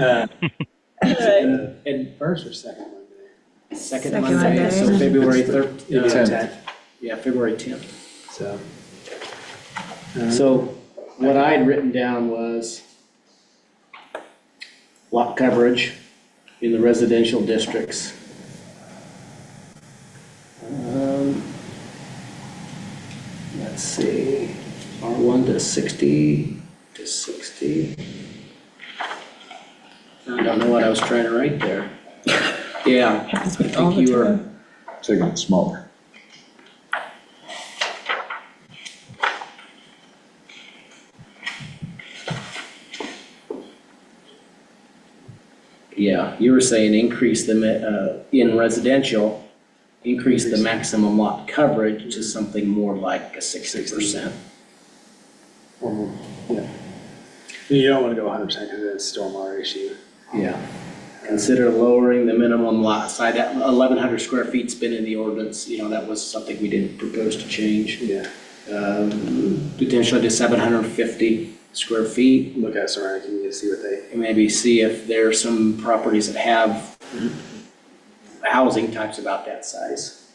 And First or second Monday? second Second Monday, Monday. so February Maybe 13th, the 10th. yeah, February 10th. So. So what I had written down was lot coverage in the residential districts. Let's see, R1 to 60 to 60. I don't know what I was trying to write there. Yeah, I Happens with think all the you were. time. Taking it smaller. Yeah, you were saying increase in residential, increase the maximum lot coverage to something more like a 60%. Yeah. You don't want to go 100% because it's a stormwater issue. Yeah. Consider lowering the minimum lot size. That 1,100 square feet's been in the ordinance, that was something we didn't propose to change. Yeah. Potentially to 750 square feet. Look at surrounding community, see what they. And maybe see if there are some properties that have housing types about that size.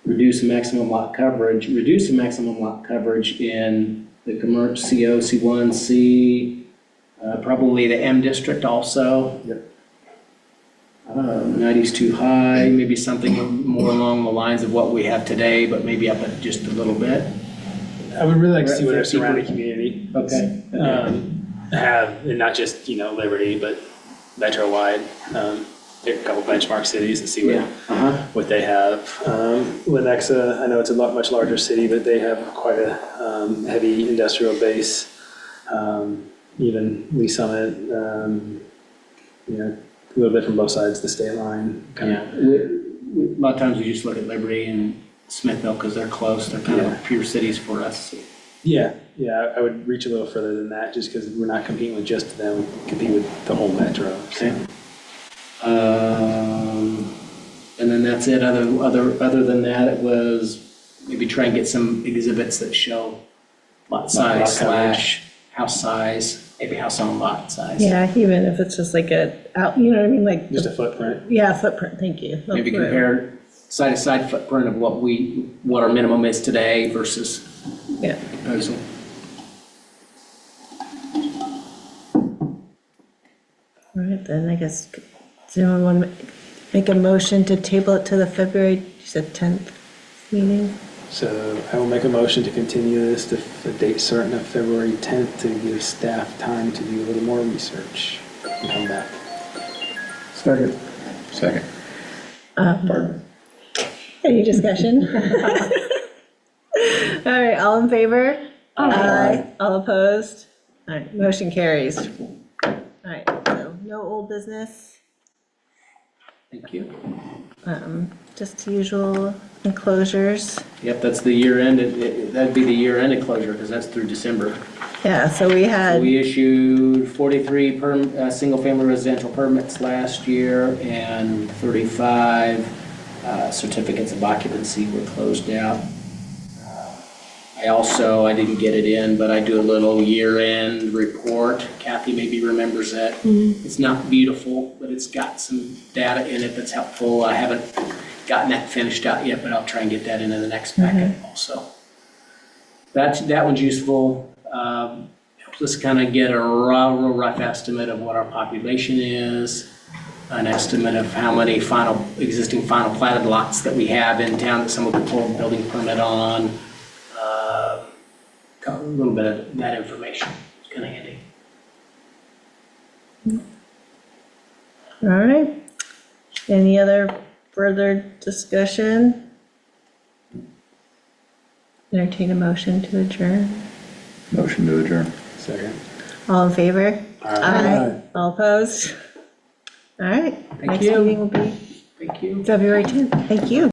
Reduce the maximum lot coverage in the commercial CO, C1, C, probably the M district also. Yep. 90's too high, maybe something more along the lines of what we have today, but maybe up it just a little bit. I would really like to We're at see what our 50. surrounding community Okay. have, and not just, Liberty, but metro-wide. Pick a couple benchmark cities and see Yeah. what they have. Lenexa, I know it's a much larger city, but they have quite a heavy industrial base. Even Lee Summit, a little bit from both sides of the state line. Yeah, a lot of times we just look at Liberty and Smithville because they're close. They're kind Yeah. of pure cities for us. Yeah, I would reach a little further than that, just because we're not competing with just them, we compete with the whole metro. So. Okay. And then that's it. Other than that, it was maybe try and get some exhibits that show lot size slash house size, maybe house on lot size. Yeah, even if it's just like you know what I mean, like. Just a footprint. Yeah, footprint, thank you. Maybe compare side to side footprint of what our minimum is today versus Yeah. proposal. All right, then I guess, does anyone want to make a motion to table it to the February, you said 10th meeting? So I will make a motion to continue this to a date certain of February 10th to give staff time to do a little more research and come back. Second. Second. Any discussion? All right, all in favor? Aye. All opposed? All right, motion carries. All right, so no old business, Thank you. just the usual enclosures. Yep, that's the year end. That'd be the year end closure because that's through December. Yeah, so we had, We issued 43 single-family residential permits last year, and 35 certificates of occupancy were closed out. I didn't get it in, but I do a little year-end report. Kathy maybe remembers that. It's not beautiful, but it's got some data in it that's helpful. I haven't gotten that finished out yet, but I'll try and get that into the next packet also. That one's useful. Helps us kind of get a real rough estimate of what our population is. an estimate of how many existing final platted lots that we have in town that someone could pull a building permit on. A little bit of that information. It's kind of handy. All right. Any other further discussion? Entertain a motion to adjourn. Motion to adjourn. Second. All in favor? Aye. All opposed? All right. Next you. meeting will be Thank you. February 10th. Thank you.